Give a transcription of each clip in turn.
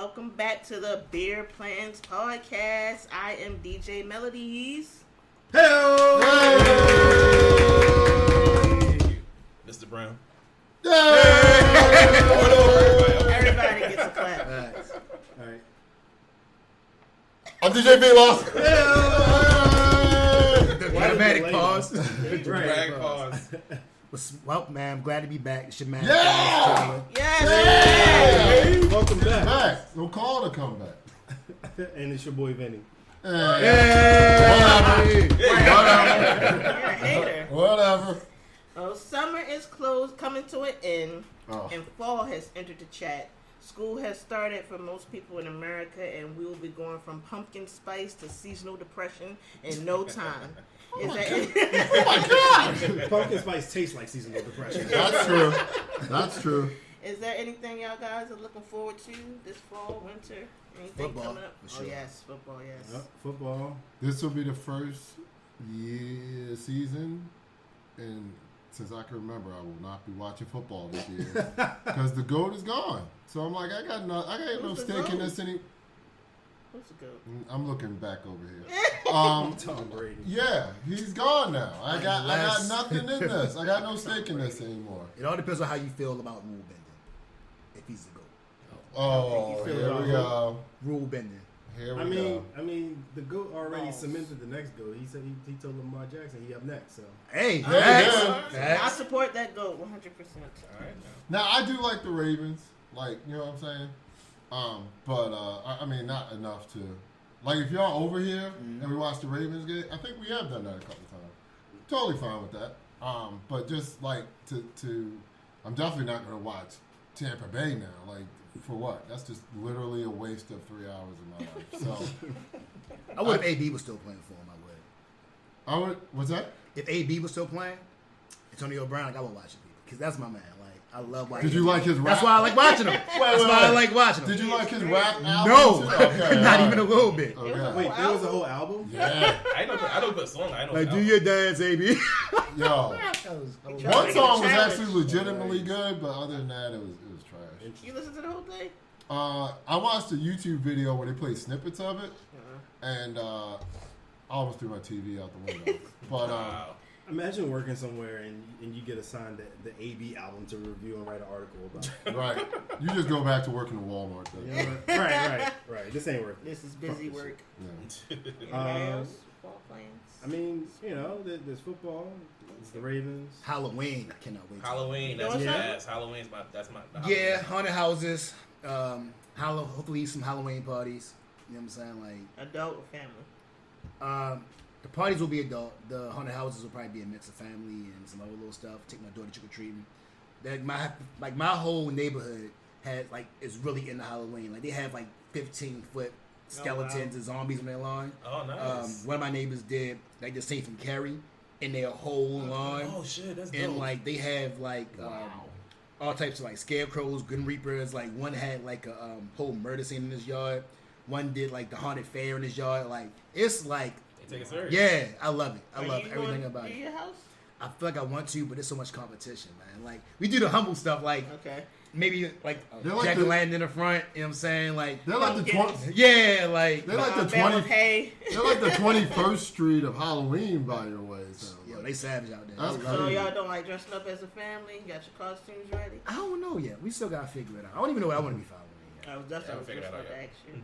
welcome back to the Beer Plans Podcast. I am DJ Melodies. Hey! Mr. Brown. Everybody gets a clap. All right. I'm DJ V-Loss. The dramatic pause. Drag pause. Well, man, I'm glad to be back. It's your man. Yeah! Yes! Hey! Welcome back. No call to come back. And it's your boy Vinny. Hey! You're a hater. Whatever. Oh, summer is coming to an end, Oh. and fall has entered the chat. School has started for most people in America, and we will be going from pumpkin spice to seasonal depression in no time. Oh my God! Pumpkin spice tastes like seasonal depression. That's true. That's true. Is there anything y'all guys are looking forward to this fall, winter? Anything Football, coming up? for sure. Oh yes, football, yes. Yep, football. This will be the first season, and since I can remember, I will not be watching football this year because the GOAT is gone. So I'm like, I got no Who's the stake in GOAT? this any. Who's the goat? I'm looking back over here. Tom Brady. Yeah, he's gone now. I got Unless- nothing in this. I got no stake in this anymore. It all depends on how you feel about rule bending. If he's the GOAT. Oh, feel here about we go. Rule bending. Here we I go. mean, the GOAT already Balls. cemented the next GOAT. He said he told Lamar Jackson he up next. So Hey, Yeah, facts. yeah. I support that goat 100%. All right, Now I do like the Ravens, like you know what I'm saying. But I mean not enough to like if y'all over here and we watch the Ravens game. I think we have done that a couple times. Totally fine with that. But just like to I'm definitely not gonna watch Tampa Bay now. Like for what? That's just literally a waste of 3 hours of my life. So I would if AB was still playing for him. I would. I would. What's that? If AB was still playing, Antonio Brown, like, I would watch it because that's my man. Like I love watching. Did you like his rap? That's why I like watching him. That's why I like watching him. Did you like his rap album? No, too? Okay, not all even a right. little bit. Okay. wait, there was a whole album. Yeah. I don't put a song. I know. Like, do your dance, AB. Yo. He tried to One make it a song was challenge. actually legitimately good, but other than that, it was trash. You listen to the whole thing? I watched a YouTube video where they played snippets of it, and I almost threw my TV out the window. But Wow. Imagine working somewhere and you get assigned the AB album to review and write an article about it. right, you just go back to working at Walmart. Then. You know what? Right. This ain't worth it. This is busy work. Yeah. Anybody else? Fall plans? I mean, you know, there's football. It's the Ravens. Halloween, I cannot wait. Halloween. You know That's what's yes. Halloween's my. That's my. Yeah, haunted houses. Hopefully some Halloween parties. You know what I'm saying? Like, Adult or family? the parties will be adult. The haunted houses will probably be a mix of family and some other little stuff. Take my daughter trick or treating. That my whole neighborhood is really into Halloween. Like they have like 15-foot skeletons and zombies on their lawn. Oh, nice. One of my neighbors did like the Saint from Carrie in their whole lawn. Oh shit, that's dope. And like they have like all types of like scarecrows, grim reapers. Like one had like a whole murder scene in his yard. One did like the haunted fair in his yard. Like it's like They take it serious. yeah, I love it. I Are love you everything going about to it. your house? I feel like I want to, but there's so much competition, man. Like we do the humble stuff, like Okay. maybe like They're like jack o' the- lantern in the front. You know what I'm saying? Like They're like the 20, yeah, like they're like the Bale of 20. hay. They're like the 21st Street of Halloween by your way. So yo, they savage out there. That's I love crazy. So it. y'all don't like dressing up as a family? Got your costumes ready? I don't know yet. We still gotta figure it out. I don't even know what I want to be following yet. That's Yeah, what I was figure just that out about to yet. ask you.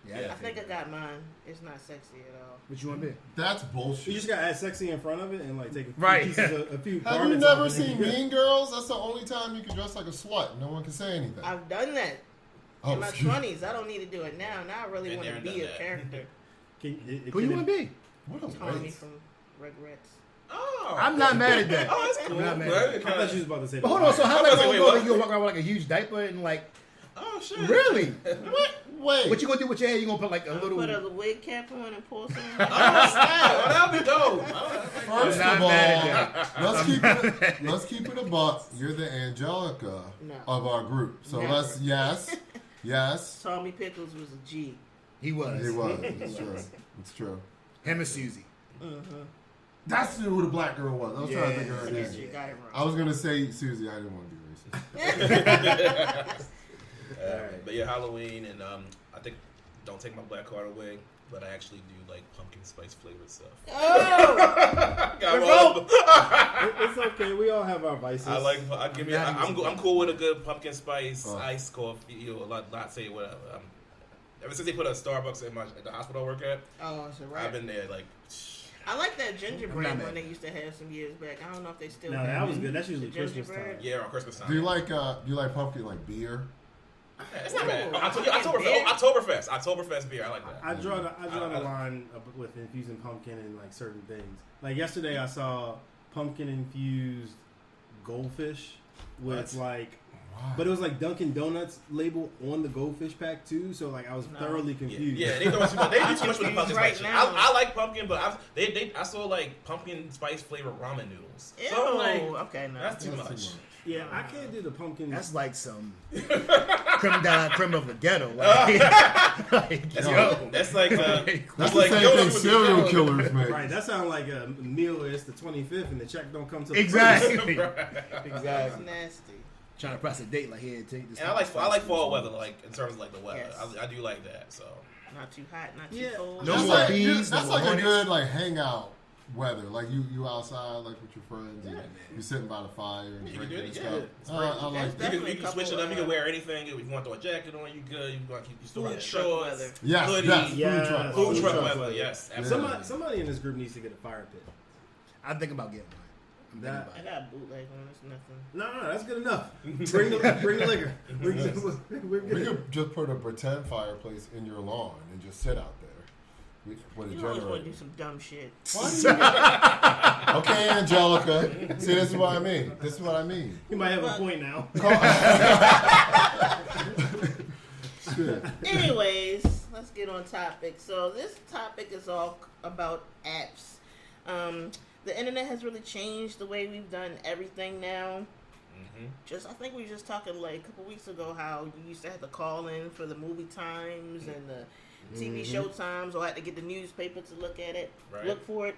Yeah, Yeah. I think I got mine. It's not sexy at all. What you want to be? that's You bullshit. just gotta add sexy in front of it and like take a few Right. pieces a few Have you garments never off it. seen Mean Girls? That's the only time you can dress like a slut. No one can say anything. I've done that Oh, in my excuse- 20s. I don't need to do it now. Now I really Been want there to and be done a that. character. Who you want to be? What a Tommy waste. from Regrets. Oh. I'm not mad at that. Oh, that's cool. I'm not mad. Bro, I thought you was about to say But hold on, so how I long was like, ago wait, that what? you walk around with like a huge diaper and like Oh shit. really? What? Wait. What you gonna do with your hair? You gonna put like a little? Put a wig cap on and pull some. Oh snap! Oh, that'd be dope. First I'm of not mad at all, let's keep it a buck. You're the Angelica No. of our group. So Never. let's yes. Tommy Pickles was a G. He was. It was. It's true. It's true. Him and Susie. That's who the black girl was. I was trying to think of her Yes, name. you got it I wrong. was gonna say Susie. I didn't want to be racist. But yeah, Halloween, and I think don't take my black card away, but I actually do like pumpkin spice flavored stuff. Oh, It's okay. We all have our vices. I'm cool with a good pumpkin spice iced coffee. You know, not say whatever. Ever since they put a Starbucks at the hospital I work at, so right. I've been there like. I like that gingerbread one they used to have some years back. I don't know if they still. No, have that was it. good. That's usually The Christmas gingerbread? time. Yeah, on Christmas time. Do you like pumpkin like beer? It's not bad. Ooh, Oktoberfest beer. I like that. I draw the line with infusing pumpkin and like certain things. Like yesterday, I saw pumpkin infused goldfish with like, but it was like Dunkin' Donuts label on the goldfish pack too. So like I was thoroughly confused. Yeah, they do too much with the pumpkin Right spice. now. I like pumpkin, but I saw like pumpkin spice flavored ramen noodles. Ew. So I'm like, Okay, no. that's too much. Yeah, I can't do the pumpkin. That's like some creme of the ghetto. Like, That's like That's the same thing serial killers make. Right, that sounds like a meal. It's the 25th and the check don't come till exactly. That's Exactly. nasty. Trying to press a date like here, take this. And I like fall weather, like in terms of like the weather. Yes. I do like that. So Not too hot, not too Yeah. cold. No That's more like, bees, that's no like more a hornets. good like hangout weather. Like you outside like with your friends and you sitting by the fire and you can drinking do and it. stuff. Yeah. I like that. you can switch it up. You can wear anything. If you want to throw a jacket on, you good. You want to keep your still wearing Truck shorts. weather. Yes, hoodie. yes, Yeah. Food truck truck weather. weather. Yes, Yeah. absolutely. Somebody in this group needs to get a fire pit. I'm thinking about getting one. I'm thinking That- about I it. got a bootleg on. It's nothing. No, that's good enough. Bring the liquor. We're We good. could just put a pretend fireplace in your lawn and just sit out there with a You always want to do generator. some dumb shit. Okay, Angelica. See, this is what I mean. This is what I mean. You might have a point now. Shit. Anyways, let's get on topic. So this topic is all about apps. The internet has really changed the way we've done everything now. I think we were just talking like a couple weeks ago how you used to have to call in for the movie times and the TV show times, or had to get the newspaper to look at it, look for it.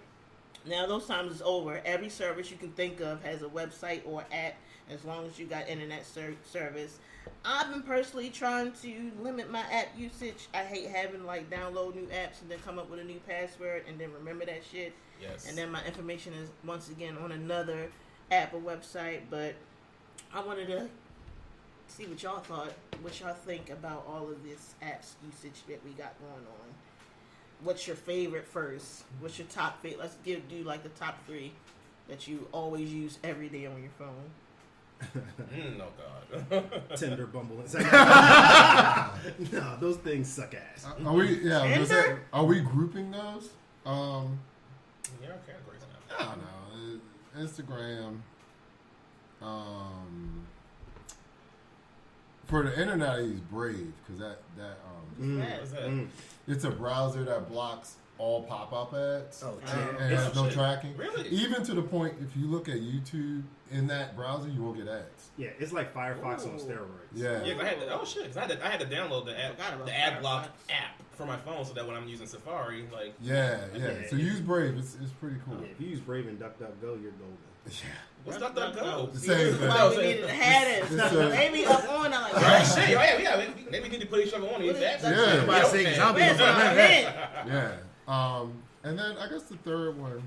Now those times is over. Every service you can think of has a website or app, as long as you got internet service. I've been personally trying to limit my app usage. I hate having like download new apps and then come up with a new password and then remember that shit. Yes. And then my information is once again on another app or website. But I wanted to see what y'all thought, what y'all think about all of this apps usage that we got going on. What's your favorite first? What's your top favorite? Let's do like the top 3 that you always use every day on your phone. Oh God. Tinder, Bumble, and no, those things suck ass. Are we? Yeah. I was gonna say, Tinder? are we grouping those? Yeah, categories now. I don't know. Instagram. For the internet, I use Brave because that What's that? it's a browser that blocks all pop-up ads Oh, and yeah. has no tracking. Really? Even to the point, if you look at YouTube in that browser, you won't get ads. Yeah, it's like Firefox on Ooh. steroids. Yeah. Yeah, 'cause I had to, oh shit! 'Cause I had to download the app, Forgot about the ad block Firefox. app for my phone, so that when I'm using Safari, like Yeah. Yeah. So use Brave. It's pretty cool. Yeah, if you use Brave and DuckDuckGo, you're golden. what's DuckDuckGo? The same thing. Why we needed to have It's this. Maybe up on. I'm like, Right, shit, yeah. Maybe we need to put each other on these apps. Yeah. Everybody saying zombie. where's my hint? Yeah. And then I guess the third one.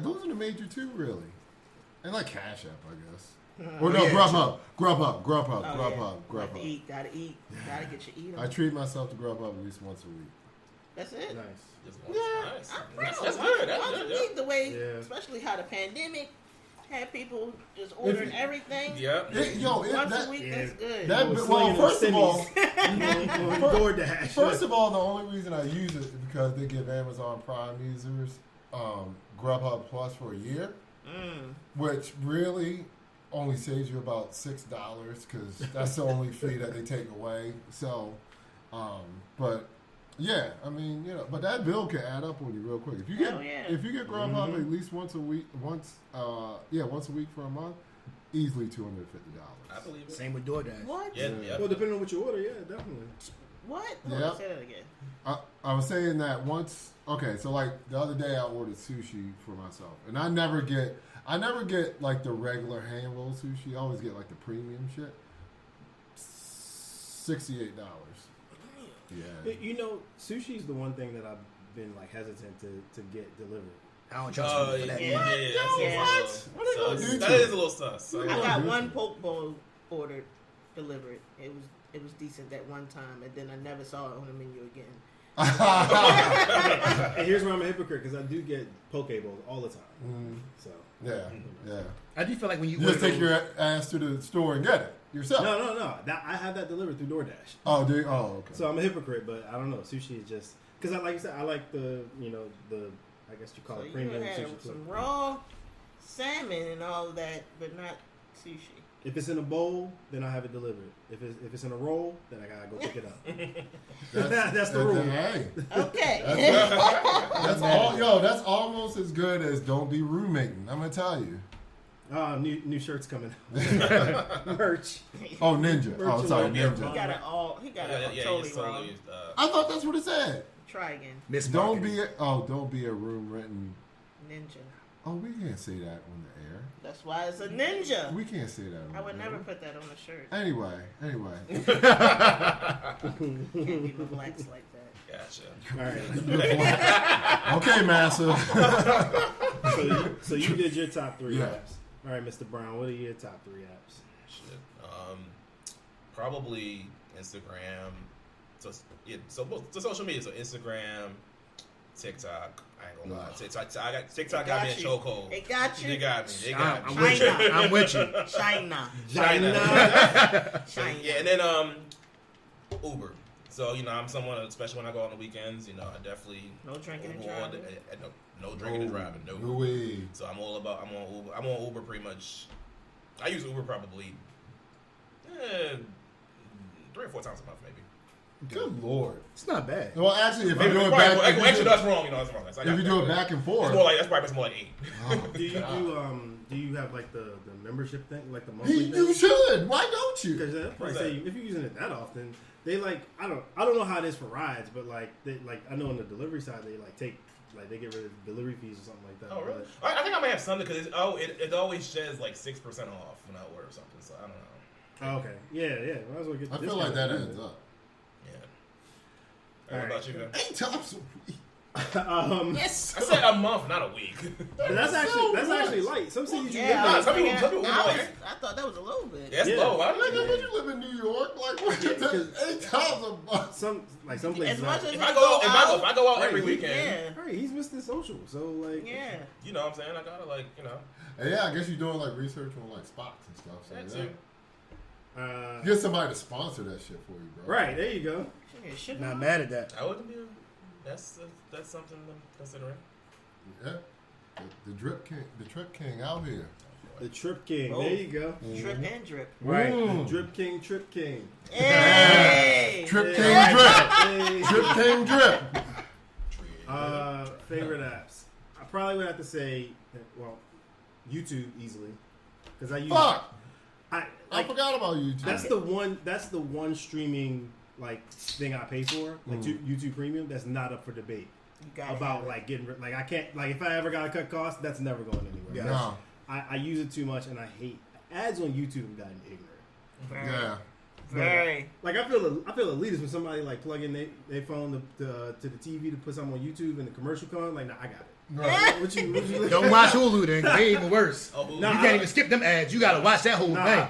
Those are the major 2, really. And like Cash App, I guess. Or no, Yeah, Grubhub. Oh, Grubhub. to eat, gotta eat, gotta get your eat on. I treat myself to Grubhub at least once a week. That's it. Nice. Just once. Nice. I don't That's know. good. That's Once good. a Yeah. week, the way, Yeah. especially how the pandemic had people just ordering everything. Yeah. Once a week, yeah. that's good. That, was well, slinging first those of all, DoorDash. first of all, the only reason I use it is because they give Amazon Prime users Grubhub Plus for a year, which really only saves you about $6 because that's the only fee that they take away. So, but yeah, I mean, but that bill can add up on you real quick. If you get Oh, yeah. if you get Grubhub at least once a week for a month, easily $250. I believe it. Same with DoorDash. What? Yeah, yeah. Well, depending on what you order, yeah, definitely. What? Yeah. Hold on, say that again. I was saying that once. Okay, so like the other day I ordered sushi for myself, and I never get like the regular hand roll sushi. I always get like the premium shit. $68. Yeah. You know, sushi's the one thing that I've been like hesitant to get delivered. I don't trust you for that. That is a little sus. I got one poke bowl ordered delivered. It was decent that one time, and then I never saw it on the menu again. And here's where I'm a hypocrite because I do get poke bowls all the time. So Yeah. I do feel like when you You just take your ass to the store and get it yourself. no. I have that delivered through DoorDash. Oh, do you? Oh, okay. So I'm a hypocrite, but I don't know. Sushi is just because like you said, I like the I guess you call So it you premium had sushi. some raw salmon and all that, but not sushi. If it's in a bowl, then I have it delivered. If it's in a roll, then I gotta go pick it up. That's the rule. Hey, Okay. that's all. Yo, that's almost as good as don't be roommating. I'm gonna tell you. New shirts coming out. Merch. Oh, Ninja. Oh, sorry, He Ninja. got it all. He got it totally wrong. I thought that's what it said. Try again. Don't be a room renting. Ninja. Oh, we can't say that on the air. That's why it's a ninja. We can't say that. On I would the never air. put that on a shirt. Anyway. Can't be no blacks like that. Gotcha. All right. Okay, Massa. So you did your top 3 Yeah. apps. All right, Mr. Brown. What are your top 3 apps? Shit. Probably Instagram. So social media. So Instagram, TikTok. I ain't gonna lie. TikTok got me in chokehold. It got you. They got me. I'm with you. I'm with you. China. Yeah, and then Uber. So I'm someone, especially when I go on the weekends. I definitely No drinking and Uber all driving. day. No drinking and driving. No. No way. So I'm on Uber. I'm on Uber pretty much. I use Uber probably 3 or 4 times a month, maybe. Good Lord. It's not bad. Well, actually, if you Maybe, do it right, back, well, actually, that's wrong. That's wrong. if you do it back and forth, it's more like that's more like 8. oh, Do you God. do you have like the membership thing, like the monthly thing? You should. Why don't you? Because What's say that? if you're using it that often, they like I don't know how it is for rides, but like I know on the delivery side they they get rid of delivery fees or something like that. Oh, really? But I think I might have something because it always says like 6% off when I order something. So I don't know. okay, yeah. Might as well get. I the feel like that discount. adds up. Yeah. What about you, man? 8 times a week. Yes. I said a month, not a week. But that's actually light. Some cities you Yeah, live I in. was some people- thinking- some people I like was- it. I thought that was a little bit. That's Yeah. low. I Like, like it. when you live in New York, like, what you think? 8 times a month. Some places. As much as If I go out every Right, weekend, Yeah. Right, he's Mr. Social, so like. Yeah. you know what I'm saying? I gotta And yeah, I guess you're doing like research on like spots and stuff. So That yeah. too. Get somebody to sponsor that shit for you, bro. Right, there you go. Shit, Not mad at that. I wouldn't be. That's something I'm considering. Yeah. The Trip King out here. The Trip King, Oh. there you go. Drip and drip. Right, Mm. the Trip King. Hey. Trip King Hey. Drip. Trip King Drip. Favorite apps. I probably would have to say, YouTube easily, because I use. Fuck. I I forgot about YouTube. That's the one streaming thing I pay for, like YouTube Premium. That's not up for debate. You got About getting I can't if I ever gotta cut costs, that's never going anywhere. Yeah. No. I use it too much, and I hate ads on YouTube. Have gotten ignorant. Yeah. Very. Like I feel elitist when somebody plug in their phone to the TV to put something on YouTube and the commercial comes. Like, nah, I got it. Right. What you Don't watch Hulu then. They even worse. Oh, Nah, You can't even skip them ads. You gotta watch that whole Nah, thing.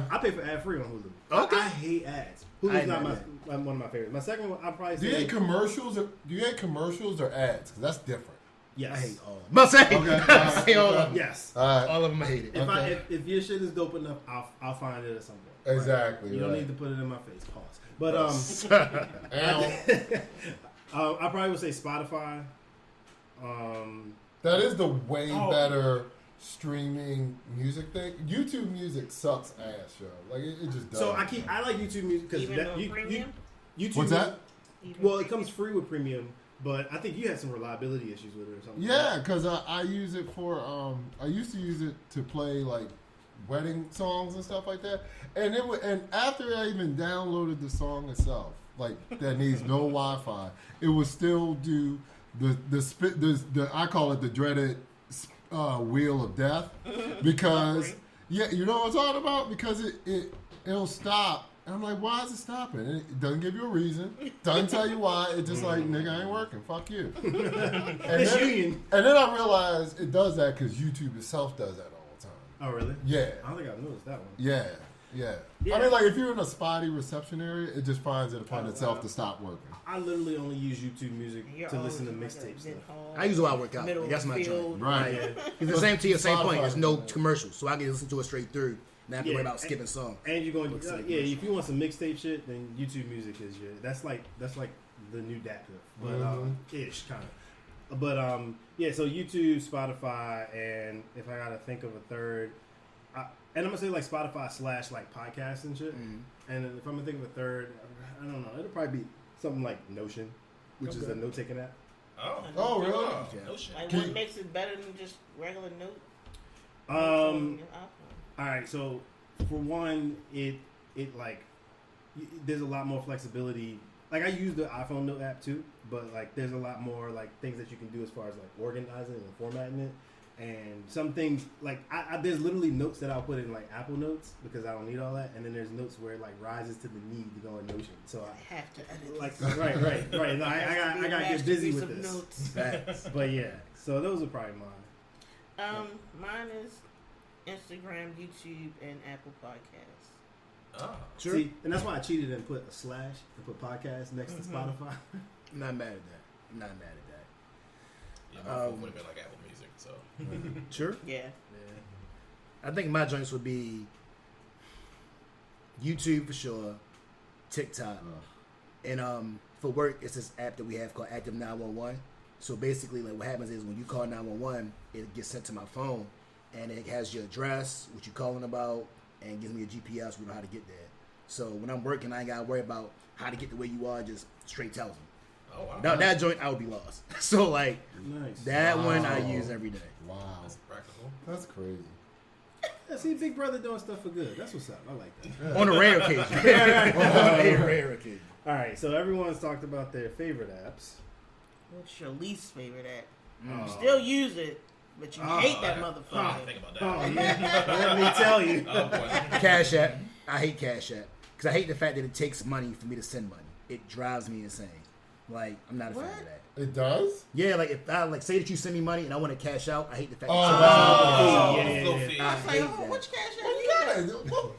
I pay for ad free on Hulu. Okay. I hate ads. I Hulu's not know one of my favorites. My second one, I'll probably Do you say hate commercials? Do you hate commercials or ads? Because that's different. yes. I hate all of them. Must say, Okay. I say all of them. Yes. All right. All of them I hate it. Okay. If your shit is dope enough, I'll find it at some point. Exactly. You don't right. need to put it in my face. Pause. But Ow. I probably would say Spotify. That is the way Oh. better streaming music thing. YouTube music sucks ass, yo. Like it just does. So I like YouTube music because Even on premium? YouTube. What's that? Well, it comes free with premium, but I think you had some reliability issues with it or something. Yeah, because I use it for I used to use it to play like wedding songs and stuff like that, and and after I even downloaded the song itself, like that needs no Wi-Fi, it would still do the I call it the dreaded wheel of death because yeah, you know what I'm talking about, because it'll stop And I'm like, why is it stopping? And it doesn't give you a reason. Doesn't tell you why. It's just like, nigga, I ain't working. Fuck you. And then I realized it does that because YouTube itself does that all the time. Oh, really? Yeah. I don't think I've noticed that one. Yeah. I mean, like, if you're in a spotty reception area, it just finds it upon itself to stop working. I literally only use YouTube Music to listen to mixtapes. I use it while I work out. That's my joint. Right. It's the same to your same point. There's no commercials, so I can listen to it straight through. Not have to worry about skipping songs. And you're going to, if you want some mixtape shit, then YouTube Music is your. That's like the new DAPIF, but ish kind of. But so YouTube, Spotify, and if I gotta think of a third, and I'm gonna say like Spotify / like podcasts and shit. And if I'm gonna think of a third, I don't know. It'll probably be something like Notion, which is a note taking app. Oh, really? Yeah. Notion. Like, what makes it better than just regular note? All right, so for one, it like there's a lot more flexibility. Like I use the iPhone Note app too, but like there's a lot more like things that you can do as far as like organizing and formatting it. And some things like there's literally notes that I'll put in like Apple Notes because I don't need all that, and then there's notes where it like rises to the need to go in Notion. So I have to edit. Like right. No, I got to get busy with this. But yeah, so those are probably mine. Mine is Instagram, YouTube, and Apple Podcasts. Oh, sure. See, and that's why I cheated and put a / and put podcast next to Spotify. I'm not mad at that. Yeah, my phone would have been like Apple Music, so. Sure. Yeah. I think my joints would be YouTube for sure, TikTok, and for work it's this app that we have called Active 911. So basically, like what happens is when you call 911, it gets sent to my phone, and it has your address, what you're calling about, and gives me a GPS. We know how to get there. So when I'm working, I ain't gotta worry about how to get to where you are. Just straight tells me. Oh wow. Now that joint, I would be lost. So like that one I use every day. Wow. That's practical. That's crazy. Yeah, see, Big Brother doing stuff for good. That's what's up. I like that. On a rare occasion. On a rare occasion. All right, so everyone's talked about their favorite apps. What's your least favorite app? You still use it, but you hate that motherfucker. Think about that. Oh yeah, let me tell you. Oh, boy. Cash App. I hate Cash App because I hate the fact that it takes money for me to send money. It drives me insane. Like I'm not a fan of that. It does? Yeah, like if I like say that you send me money and I want to cash out, I hate the fact. It's like, which Cash App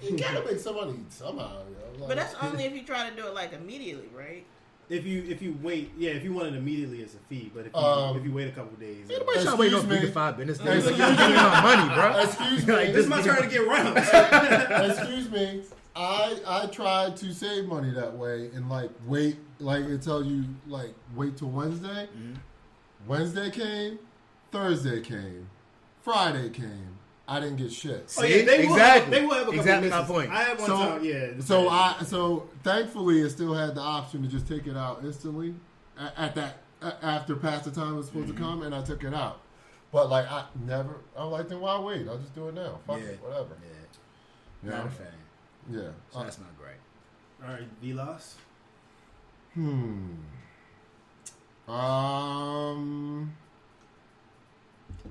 you gotta make somebody somehow. You know? But that's only if you try to do it like immediately, right? If you wait, if you want it immediately, it's a fee. But if you wait a couple of days, nobody trying to wait no 3 to 5 minutes. Like, you're giving my money, bro. Excuse me. Like, this is my turn to get rounds. Excuse me. I tried to save money that way and like wait, like it tells you like wait till Wednesday. Mm-hmm. Wednesday came, Thursday came, Friday came. I didn't get shit. Oh, yeah, they will have a couple exactly misses. my point. I had one time, yeah. So thankfully it still had the option to just take it out instantly at that after past the time it was supposed to come, and I took it out. But like I'm like, then why wait? I'll just do it now. Fuck it, whatever. Yeah. Not a fan. Yeah. So that's not great. All right, Vilas.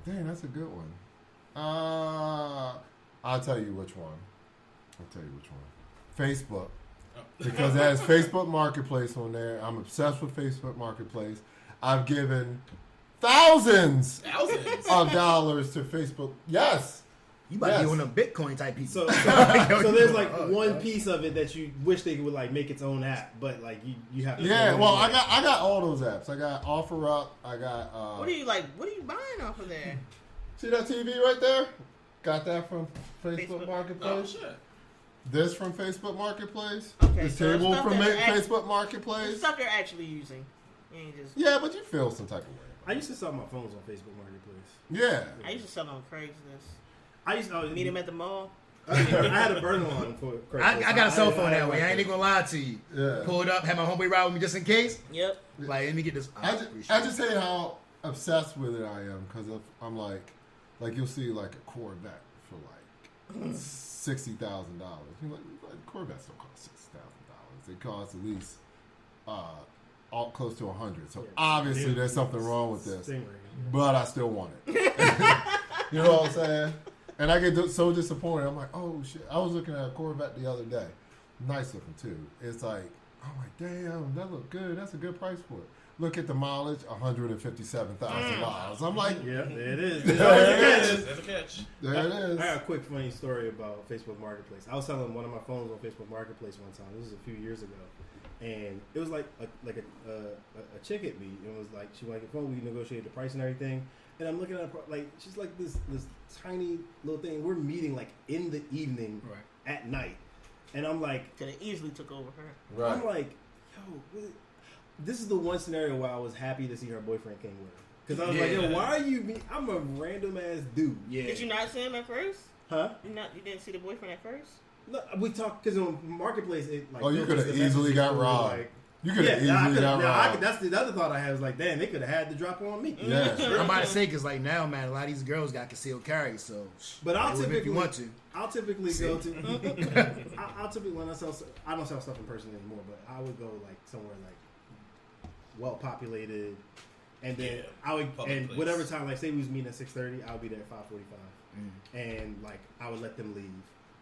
Dang, that's a good one. I'll tell you which one. Facebook. Because it has Facebook Marketplace on there. I'm obsessed with Facebook Marketplace. I've given thousands of dollars to Facebook. Yes. You might be one of them Bitcoin type people. So there's like one piece of it that you wish they would like make its own app, but like you have to. Yeah, well, I got all those apps. I got OfferUp. I got. What are you buying off of there? See that TV right there? Got that from Facebook Marketplace. Oh shit. This from Facebook Marketplace. Okay, this so table from Facebook Marketplace. Stuff you're actually using. You ain't just... Yeah, but you feel some type of way. I used to sell my phones on Facebook Marketplace. Yeah. I used to sell on Craigslist. I used to meet him at the mall. I had a burner line for Craigslist. I got a cell phone that way. I ain't even gonna lie to you. Yeah. Pull it up, have my homeboy ride with me just in case. Yep. Like, let me get this. I just hate how obsessed with it I am because I'm like you'll see like a Corvette for like $60,000. You're like Corvettes don't cost $60,000. They cost at least all close to $100. So obviously there's something wrong with this. But I still want it. You know what I'm saying? And I get so disappointed. I'm like, oh shit! I was looking at a Corvette the other day, nice looking too. It's like, I'm like, damn, that look good. That's a good price for it. Look at the mileage, 157,000 miles. I'm like, yeah, there it is. There's a catch. There it is. I got a quick funny story about Facebook Marketplace. I was selling one of my phones on Facebook Marketplace one time. This was a few years ago, and it was like a chick at me. It was like she wanted a phone. We negotiated the price and everything. And I'm looking at her like she's like this tiny little thing. We're meeting like in the evening at night, and I'm like, could have easily took over her. Right. I'm like, yo. This is the one scenario where I was happy to see her boyfriend came with her. Because I was like, yo, why are you me? I'm a random ass dude. Yeah. Did you not see him at first? Huh? You didn't see the boyfriend at first? No, we talked because on Marketplace, it like. Oh, you could have easily got robbed. Like, you could have easily got robbed. That's the other thought I had was like, damn, they could have had the drop on me. Yeah. I'm about to say because like now, man, a lot of these girls got concealed carry, so. But I'll typically, if you want to. I'll typically go to. I'll typically when I don't sell stuff in person anymore, but I would go like somewhere like well populated, and then I would and whatever time, like say we was meeting at 6:30, I would be there at 5:45, and like I would let them leave,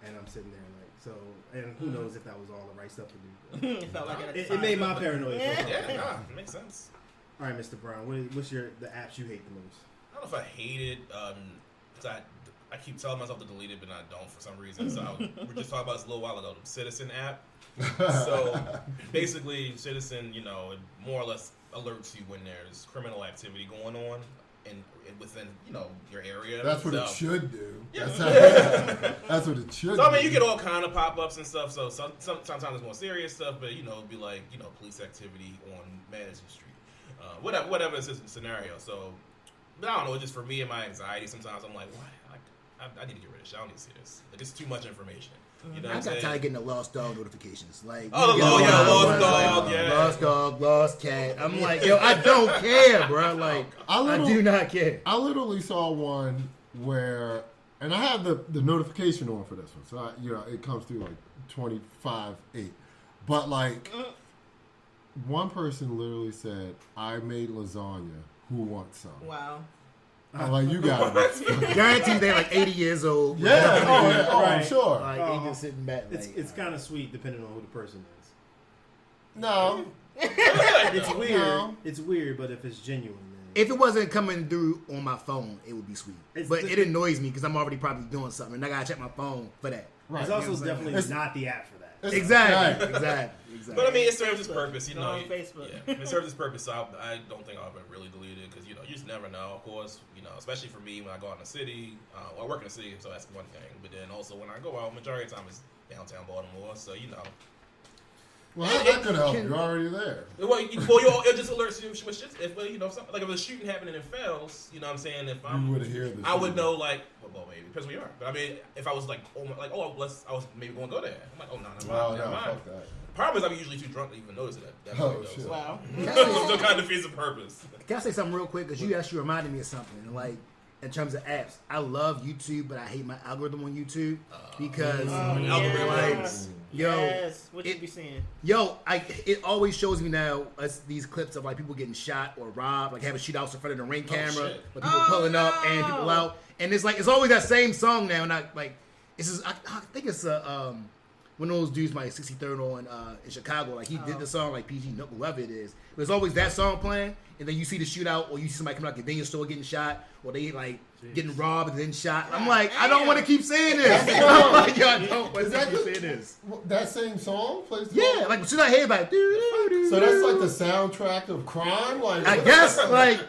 and I'm sitting there like so, and who knows if that was all the right stuff to do. It felt like it made my paranoia. Yeah, makes sense. All right, Mr. Brown, what's the apps you hate the most? I don't know if I hate it, because I keep telling myself to delete it, but I don't for some reason. So we were just talking about this a little while ago, the Citizen app. So basically, Citizen, it more or less alerts you when there's criminal activity going on and within, your area. That's what it should do. Yeah. That's what it should do. So, I mean, you get all kind of pop-ups and stuff. So sometimes it's more serious stuff, but, it'd be like, police activity on Madison Street. Whatever is the scenario. So, but I don't know, just for me and my anxiety, sometimes I'm like, why? I need to get rid of this. I don't need to see this. Like, it's too much information. You know what I'm saying? I got tired of getting the lost dog notifications. Like, lost dog, yeah. Lost dog, lost cat. I'm like, yo, I don't care, bro. Like, I do not care. I literally saw one where, and I have the notification on for this one, so it comes through like 25/8. But like, one person literally said, "I made lasagna. Who wants some?" Wow. I'm like, you got it. Guaranteed they're like 80 years old. Yeah, I'm right. sure. Like, they just sitting back. It's kind of sweet depending on who the person is. No. It's weird. No. It's weird, but if it's genuine, then if it wasn't coming through on my phone, it would be sweet. But it annoys me because I'm already probably doing something, and I gotta check my phone for that. Right. It's also definitely not the app for that. Exactly. But I mean, it serves its purpose, on Facebook. Yeah, it serves its purpose. So I don't think I'll ever really delete it because you just never know. Of course, especially for me when I go out in the city. I work in the city, so that's one thing. But then also when I go out, majority of the time it's downtown Baltimore. So Well, that could help. You're already there. Well, it just alerts you. If something like if a shooting happening in Fells, you know what I'm saying? If I'm, you would hear this. I would know maybe depends where you are. But I mean, if I was like, I was maybe going to go there. I'm like, never mind. Fuck that. Problem is, I'm usually too drunk to even notice that. Shit. So. Wow. Still kind of defeats the purpose. Can I say something real quick? Because you actually reminded me of something. Like, in terms of apps, I love YouTube, but I hate my algorithm on YouTube because, yes. What you be seeing? It always shows me now these clips of like people getting shot or robbed, like having shootouts in front of the Ring camera, with people pulling up and people out, and it's always that same song now, and I think it's one of those dudes, my 63rd on in Chicago, like he did the song, like PG, whoever it is. There's always that song playing, and then you see the shootout, or you see somebody coming out the convenience store getting shot, or they like getting robbed and then shot. I'm like, I don't want to keep saying this. I don't want to keep saying this. That same song plays. Yeah, like as soon as I hear about it, so that's like the soundtrack of crime. Like I guess. Oh my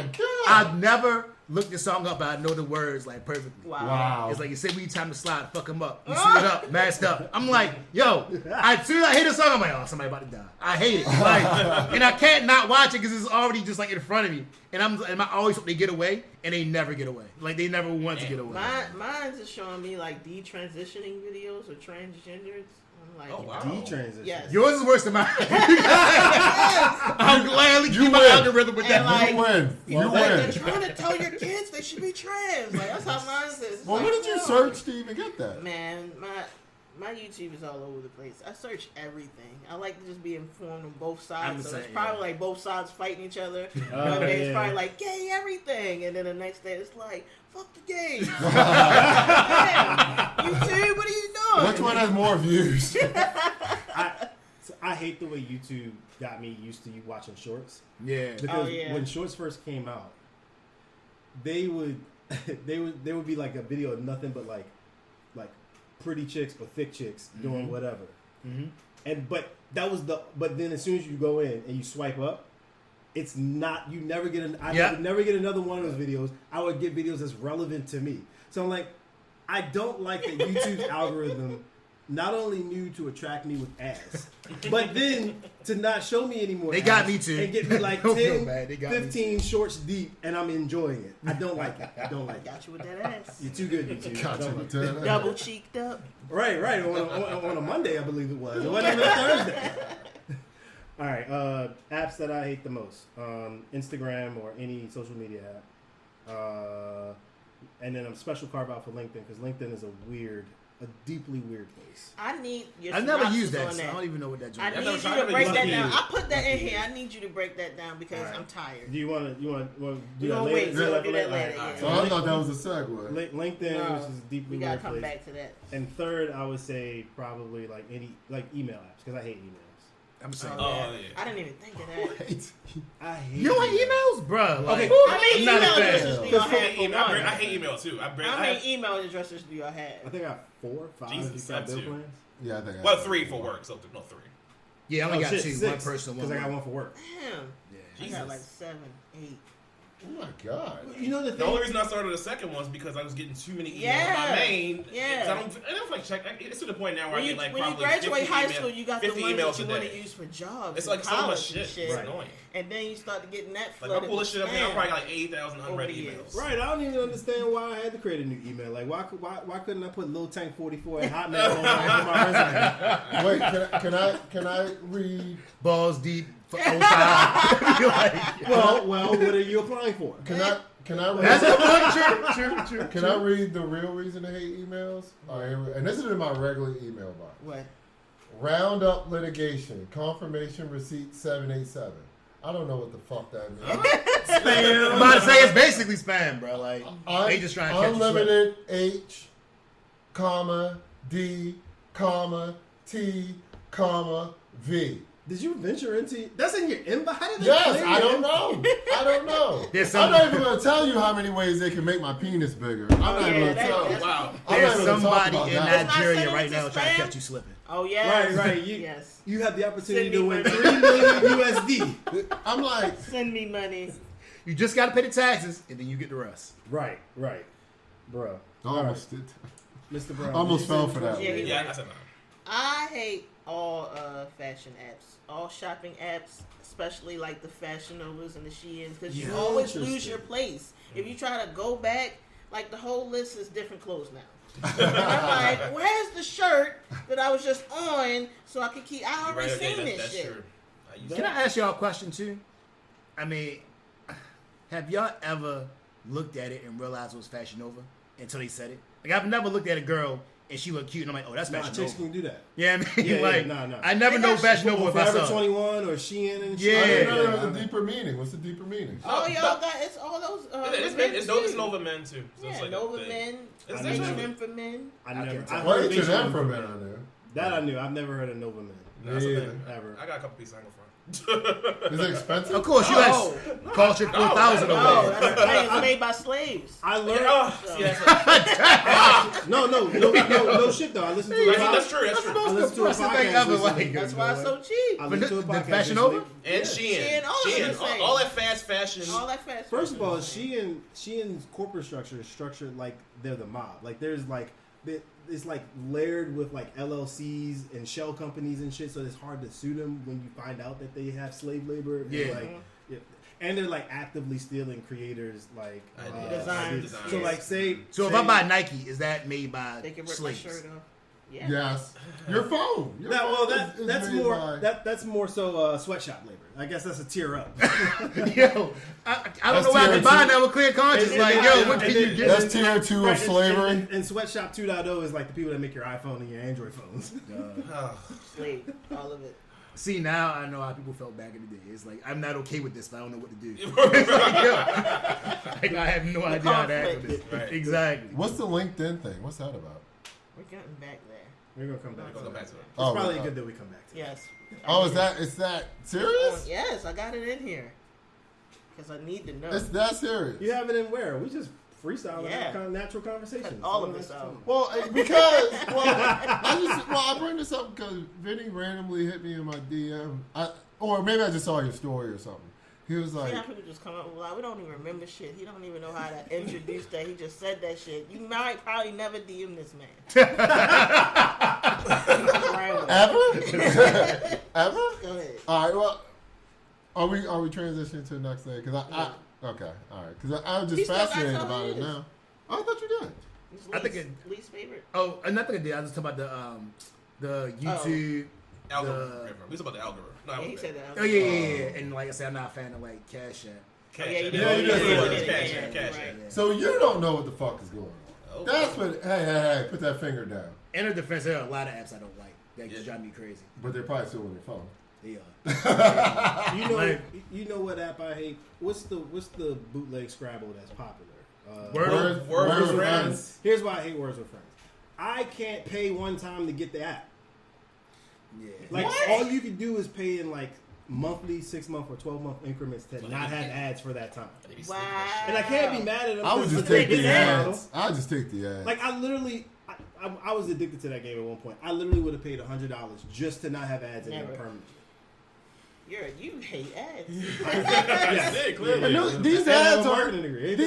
god! I've never looked this song up, but I know the words like perfectly. Wow. It's like you said, we time to slide, fuck him up. You see it up, masked up. I'm like, as soon as I hear the song, I'm like, oh, somebody about to die. I hate it. And I can't not watch it because it's already just like in front of me. And I always hope they get away, and they never get away. Like they never want to get away. Mine's just showing me like detransitioning videos or transgenders. I'm like, detransition. Yes. Yours is worse than mine. I'll gladly keep my algorithm with that. Like, you win. They're trying to tell your kids they should be trans. Like that's how mine is. Well, what did you search to even get that? Man, my YouTube is all over the place. I search everything. I like to just be informed on both sides. So it's probably like both sides fighting each other. One day it's probably like gay everything, and then the next day it's like fuck the gays. Damn, YouTube, what are you doing? on. Which one has more views? I hate the way YouTube got me used to you watching shorts. Yeah. Because when shorts first came out, they would be like a video of nothing but like pretty chicks or thick chicks doing whatever. Mm-hmm. But then as soon as you go in and you swipe up, it's not, you never get I would never get another one of those videos. I would get videos that's relevant to me. So I'm like, I don't like that YouTube's algorithm not only knew to attract me with ass, but then to not show me anymore. They got me too. And get me like 10, 15 shorts deep, and I'm enjoying it. I don't like it. I got you with that ass. You're too good, YouTube. Got you with that ass. Double cheeked up. Right. On a Monday, I believe it was. It wasn't even a Thursday. All right. Apps that I hate the most: Instagram or any social media app. And then I'm special carve out for LinkedIn because LinkedIn is a deeply weird place. I need your I've never used that, on so I don't even know what that I joint need is. you to break that down. I put that in here. I need you to break that down because I'm tired. Do you want to do We're that gonna later? wait. We'll do that later. All right. So I thought that was a segue. LinkedIn, which is a deeply we gotta weird come place. back to that. And third, I would say probably like email apps because I hate emails. I'm saying. Yeah. I didn't even think of that. I hate You don't like emails, bro? Like, Okay. How many I'm not a email fan. addresses do y'all have for one? I hate email too. How many email addresses do y'all have? I think I have 4, 5. Jesus, You got that's bill two. plans? Yeah, I think. Well, 3 for work. So no 3. Yeah, I only got shit, 2. 6, One personal, one because I got work. one for work. Damn. Yeah. I got like 7, 8. Oh my god. You know the The thing. only reason I started the second one was because I was getting too many emails Yeah. on my main. Yeah. I don't like check. It's to the point now where When I you, get like when you probably graduate 50 high email- school, you got the 50 ones emails that you a want day. to use for jobs. It's and like so much college shit. and shit. It's annoying. And then you start to getting that Like flooded I pull this with shit up now, spam. I'm probably like 8,000 unread Over the years. emails. Right, I don't even understand why I had to create a new email. Like, why couldn't I put Lil Tank 44 at Hotmail on my resume? Wait, can I read? Balls deep for 05. Like, Well, what are you applying for? Can I read? that's the one. True. Can I read the real reason to hate emails? All right, and this is in my regular email box. What? Roundup litigation confirmation receipt 787. I don't know what the fuck that means. I'm about to say it's basically spam, bro. Like they just trying to catch you slipping. Unlimited H, comma D, comma T, comma V. Did you venture into that's in your inbox? How did that Yes, clear I your don't inbox? know. I don't know. There's I'm not even going to tell you how many ways they can make my penis bigger. I'm not even going to tell you. Wow. I'm There's not even gonna talk somebody about in that. Nigeria sending right it to now trying to spam? catch you slipping. Oh, yes. Right. Yes. You have the opportunity Send me to win money. 3 million USD. I'm like, Send me money. You just got to pay the taxes, and then you get the rest. Right, bro. almost did. Mr. Brown. Almost did you fell say for that. something? Yeah, he Yeah, right. I said no. I hate all fashion apps, all shopping apps, especially like the Fashion Novas and the Sheins, because you always lose your place. If you try to go back, like the whole list is different clothes now. And I'm like, where's the shirt that I was just on so I could keep? I already seen this That's shit. true. I used Can to- I ask y'all a question too? I mean, have y'all ever looked at it and realized it was Fashion Nova until they said it? Like I've never looked at a girl and she looked cute and I'm like, oh, that's Nah, Fashion chicks Nova. can do that. Yeah, I mean, Yeah, like, nah. I never They know got Fashion Or Nova if I Forever saw it. 21 or Shein and Yeah. shit. No, the deeper meaning. What's the deeper meaning? Oh, y'all got it's all those. It's Nova Men too. So Yeah, it's like Nova a thing. Men, It's H&M for men. I never. can't tell. I've Well, heard H&M H&M for men. men on there. That I knew. I've never heard of Nova Men. That's a Yeah. thing. Ever. I got a couple pieces I can go front. Is it expensive? Of course, you Oh. got Culture 4000 No, over there. that's right. It's made by slaves. I learned. So- No shit though. I listened to a That's true. That's true. I listened to a That's the thing podcast ever, recently. like- That's why it's so cheap. I listened to a The podcast Fashion recently. Nova? And Shein. Shein, all of the same. All that fast fashion. All that fast. First of all, fashion. Shein's corporate structure is structured like they're the mob. Like there's like it's like layered with like LLCs and shell companies and shit. So it's hard to sue them when you find out that they have slave labor. And Yeah. like, and they're like actively stealing creators like Design. ideas. So like say So if I buy Nike, is that made by They can rip my slaves? shirt off. Yeah. Yes. Your phone. Your phone is that's made more by- that's more so sweatshop labor. I guess that's a tier up. Yo, I don't That's know why I tier can buy two. now with clear conscience. Like, yo, what can you get? That's tier 2 of slavery. And sweatshop 2.0 is like the people that make your iPhone and your Android phones. Slave. All of it. See, now I know how people felt back in the day. It's like, I'm not okay with this, but I don't know what to do. It's like, yo, like, I have no idea how to act with this. Right. Exactly. What's the LinkedIn thing? What's that about? We're getting back there. We're gonna come back. We're gonna come back to it. It's probably good that we come back to it. Yes. Oh, is that serious? Yes, I got it in here because I need to know. It's that serious. You have it in where? We just freestyle Yeah. kind of natural conversation. All of us out. Well, because I bring this up because Vinny randomly hit me in my DM, or maybe I just saw your story or something. He was like, See how people just come up with we don't even remember shit. He don't even know how to introduce that. He just said that shit. You might probably never DM this man. ever? Ever? Go ahead. All right. Well, are we transitioning to the next thing? Because okay, all right. Because I'm just He still got fascinated some about of it his. now. Oh, I thought you did. His I think least favorite. Oh, another thing I did. I was talking about the YouTube. Algorithm. We was about the algorithm. No, Yeah, he said that. Oh yeah. And like I said, I'm not a fan of like Cash App. Cash Yeah, you App. did. Yeah, you did. Cash App. Cash Right. App. So you don't know what the fuck is going on. Oh. That's what. Hey, put that finger down. In her defense, there are a lot of apps I don't like that just drive me crazy. But they're probably still on their phone. They are. You know what app I hate? What's the bootleg Scrabble that's popular? Words with Friends. Here's why I hate Words with Friends. I can't pay one time to get the app. Yeah. Like What? all you can do is pay in like monthly, 6-month or 12-month increments to not have ads for that time. Wow. And I can't be mad at them. I would 'cause just it's a take the business model. ads. I would just take the ads. Like I literally, I was addicted to that game at one point. I literally would have paid $100 just to not have ads in there Never. permanently. You hate ads. Yes. Clearly. And no, these And I have ads a aren't. marketing degree. Ain't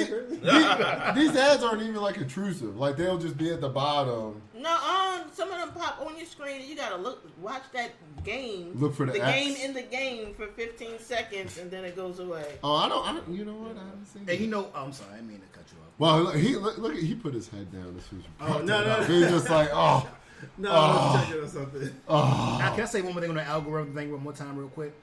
that crazy? These ads aren't even like intrusive. Like they'll just be at the bottom. No, some of them pop on your screen. And you gotta watch that game. Look for the game apps. in the game for 15 seconds, and then it goes away. Oh, I don't. You know what? I haven't seen. And I'm sorry, I didn't mean to cut you off. Well, he put his head down as soon as you Oh, popped no, it no, up. no. He's just like, oh, No, I was checking on something. Now, can I say one more thing on the algorithm thing one more time real quick?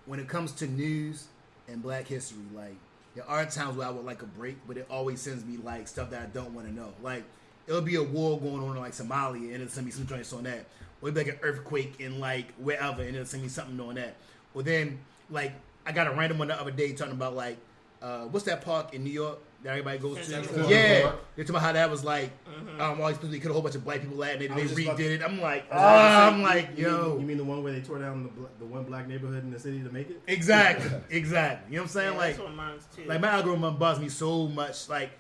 When it comes to news and black history, like, there are times where I would like a break, but it always sends me, like, stuff that I don't want to know. Like, it'll be a war going on in, like, Somalia, and it'll send me some joints on that. Or it'll be, like, an earthquake in, like, wherever, and it'll send me something on that. Or then, like, I got a random one the other day talking about, like, what's that park in New York that everybody goes to? Central Yeah. Park. They're talking about how that was, like, always supposed to be a whole bunch of black people at, and I they was just about redid to- it. I'm like, You yo. mean the one where they tore down the one black neighborhood in the city to make it? Exactly. You know what I'm saying? Yeah, Like, that's what mine's too. my algorithm bugs me so much. Like,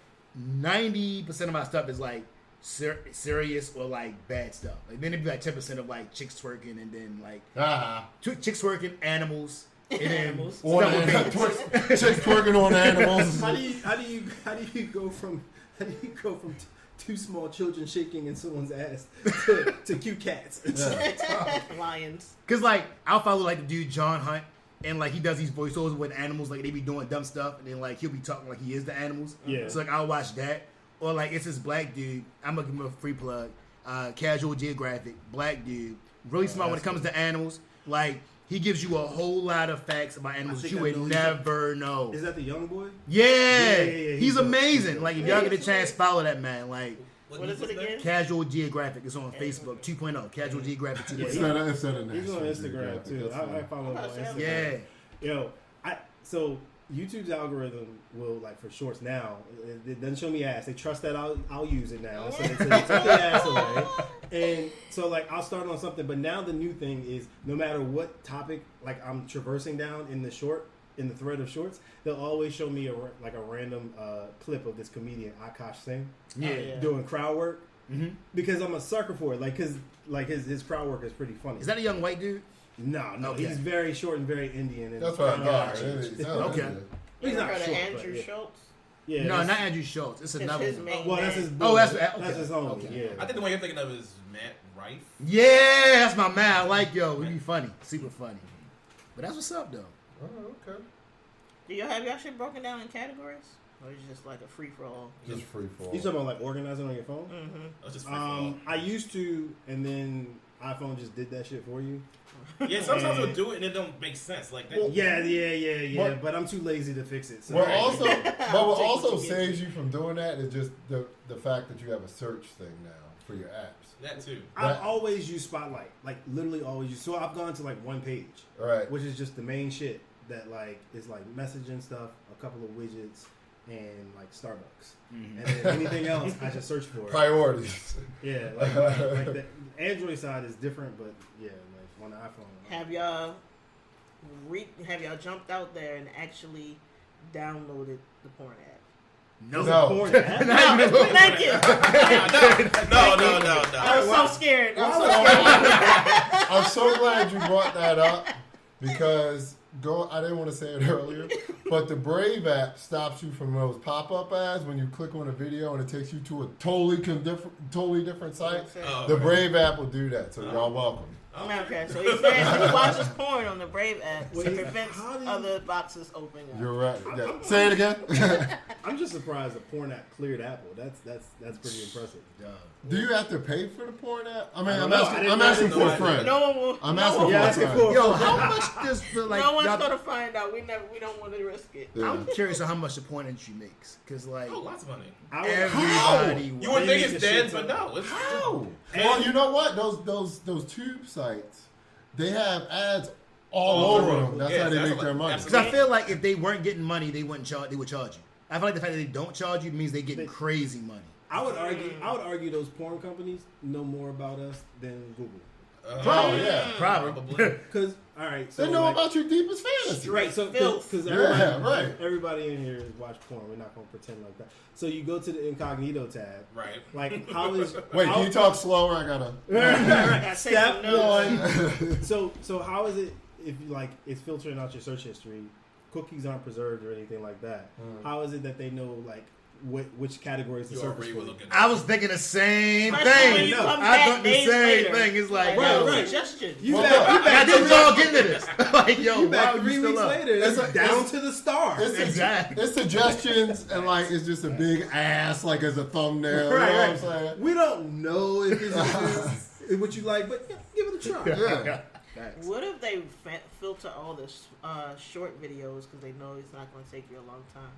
90% of my stuff is like serious or like bad stuff. Like, then it'd be like 10% of like chicks twerking, and then like chicks twerking, animals, and then Animals. stuff with babies. Chicks twerking on animals. How do you go from two small children shaking in someone's ass to cute cats? Lions. Cause like I'll follow like the dude John Hunt, and like he does these voiceovers with animals, like they be doing dumb stuff, and then like he'll be talking like he is the animals. Yeah. So like I'll watch that, or like it's this black dude. I'm gonna give him a free plug. Casual Geographic, black dude, really smart when it comes to animals. Like he gives you a whole lot of facts about animals that think you I know would he's never know. Is that the young boy? Yeah, he's he's dope. amazing. Like if y'all get a chance, follow that man. Like What is it again? Casual Geographic is on Facebook 2.0. Casual Geographic 2.0. Instead of He's on National Instagram Geographic, too. that's I fine. follow him on Instagram. Yeah. So YouTube's algorithm will, like, for shorts now, it doesn't show me ass. They trust that I'll use it now. So they take the ass away. And so, like, I'll start on something. But now the new thing is, no matter what topic, like, I'm traversing down in the thread of shorts, they'll always show me a random clip of this comedian, Akash Singh, Yeah. doing crowd work. Mm-hmm. Because I'm a sucker for it. Like, because like his crowd work is pretty funny. Is that a young white dude? No, Okay. he's very short and very Indian. And That's what I thought. Okay. You He's ever not heard of short, Andrew but yeah. Schultz? Yeah, No, that's- not Andrew Schultz. It's another his one. main Well, that's man. his. Oh, that's- that's okay. his homie. Okay. Yeah. I think the one you're thinking of is Matt Rife. Yeah, that's my man. I like yo. We be funny. Super funny. But that's what's up, though. Oh, okay. Do you have y'all shit broken down in categories? Or is it just like a free for all? Just free fall. You talking about like organizing on your phone? Mm-hmm. That's just free for all. I used to, and then iPhone just did that shit for you. Yeah, sometimes it'll do it and it don't make sense. Like that. Well, yeah. What- But I'm too lazy to fix it. So What also, but what Take also what you get. saves you from doing that is just the fact that you have a search thing now for your apps. That too. I've always used Spotlight, like literally always used. So I've gone to like one page, All right. which is just the main shit that like is like messaging stuff, a couple of widgets, and like Starbucks. And then anything else, I just search for it. Priorities. Yeah, like the Android side is different, but yeah, like on the iPhone. Have y'all jumped out there and actually downloaded the porn app? No. No. Thank you. No. I was so scared. I'm so glad you brought that up because I didn't want to say it earlier, but the Brave app stops you from those pop-up ads when you click on a video and it takes you to a totally different site. The Brave app will do that, so y'all welcome. Okay, so he's saying he watches porn on the Brave app to prevent other boxes opening up. You're right. Yeah. Say it again. I'm just surprised the porn app cleared Apple. That's pretty impressive. Do you have to pay for the porn app? I mean, I'm asking for a friend. No one will. I'm asking for a friend. Yo, how much does the like? No one's gonna find out. We don't want to risk it. Yeah. I'm curious on how much the porn industry makes, because like Lots of money. everybody. You would think it's dead, but no. It's How? Well, you know what? Those tube sites, they have ads all over them. That's how they make their money. Because I feel like if they weren't getting money, they would charge you. I feel like the fact that they don't charge you means they're getting crazy money. I would argue those porn companies know more about us than Google. Probably, yeah. Probably. Because all right, so They know like, about your deepest fantasy. right. So Filth. because everybody in here has watched porn. We're not gonna pretend like that. So you go to the incognito tab. right. Like how is Wait, can you talk slower? I gotta. Take Step some notes. one. So how is it if like it's filtering out your search history? Cookies aren't preserved or anything like that. How is it that they know like which categories to surface for? I was thinking the same Especially when thing. you come I back thought the days same later. thing. It's like, Right, yo, right. suggestions. You I back didn't all get into this. Like, yo, you back why are 3 you weeks still up? later. It's down to the star. Exactly. It's suggestions and like it's just a big ass like as a thumbnail. You know what I'm saying? We don't know if this is what you like, but give it a try. Yeah. What if they filter all the short videos because they know it's not going to take you a long time?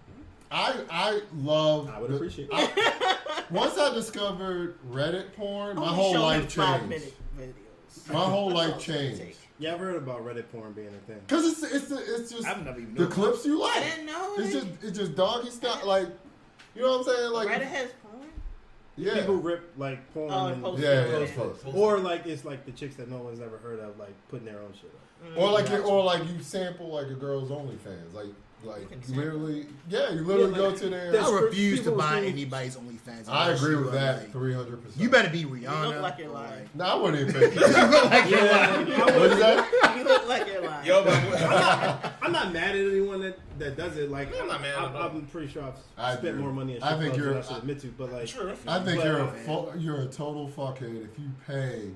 I love. I would appreciate it. Once I discovered Reddit porn, my Only whole show life them changed. 5-minute videos. My whole That's all life it's gonna changed. take. Yeah, I've heard about Reddit porn being a thing. Cause it's just I've never even the known. clips you I like. didn't know. It's just doggy style, like you know what I'm saying, like Reddit has porn. yeah. People rip like porn Oh, and post Yeah, it. yeah, Okay. post. or like it's like the chicks that no one's ever heard of, like putting their own shit up. Or like you sample like a girl's OnlyFans, like can literally, yeah, you literally Yeah, like, go to their. that's- I refuse to people buy stream- anybody's OnlyFans. I agree with that Like, 300%. you better be You Rihanna. look like you're lying. No, I wouldn't even pay. You look like you're Yeah, lying. What is that? You look like you're lying. Yo, but I'm not mad at anyone that does it. Like I'm not mad at all. I'm pretty sure I I've spent do. more money in I strip think clubs than you're- I should admit to, but like true. I think But- you're a total fuckhead if you pay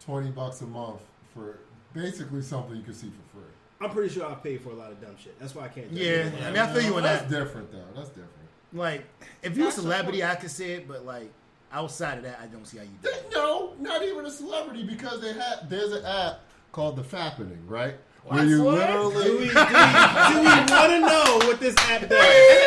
$20 a month for basically something you can see for free. I'm pretty sure I've paid for a lot of dumb shit. That's why I can't. judge Yeah, it. I mean, I feel you on That's that. different though. That's different. Like, if you're a celebrity, I could say it, but like outside of that, I don't see how you do it. No, not even a celebrity because there's an app called The Fappening, right? What? Where you What? Do we literally want to know what this app does?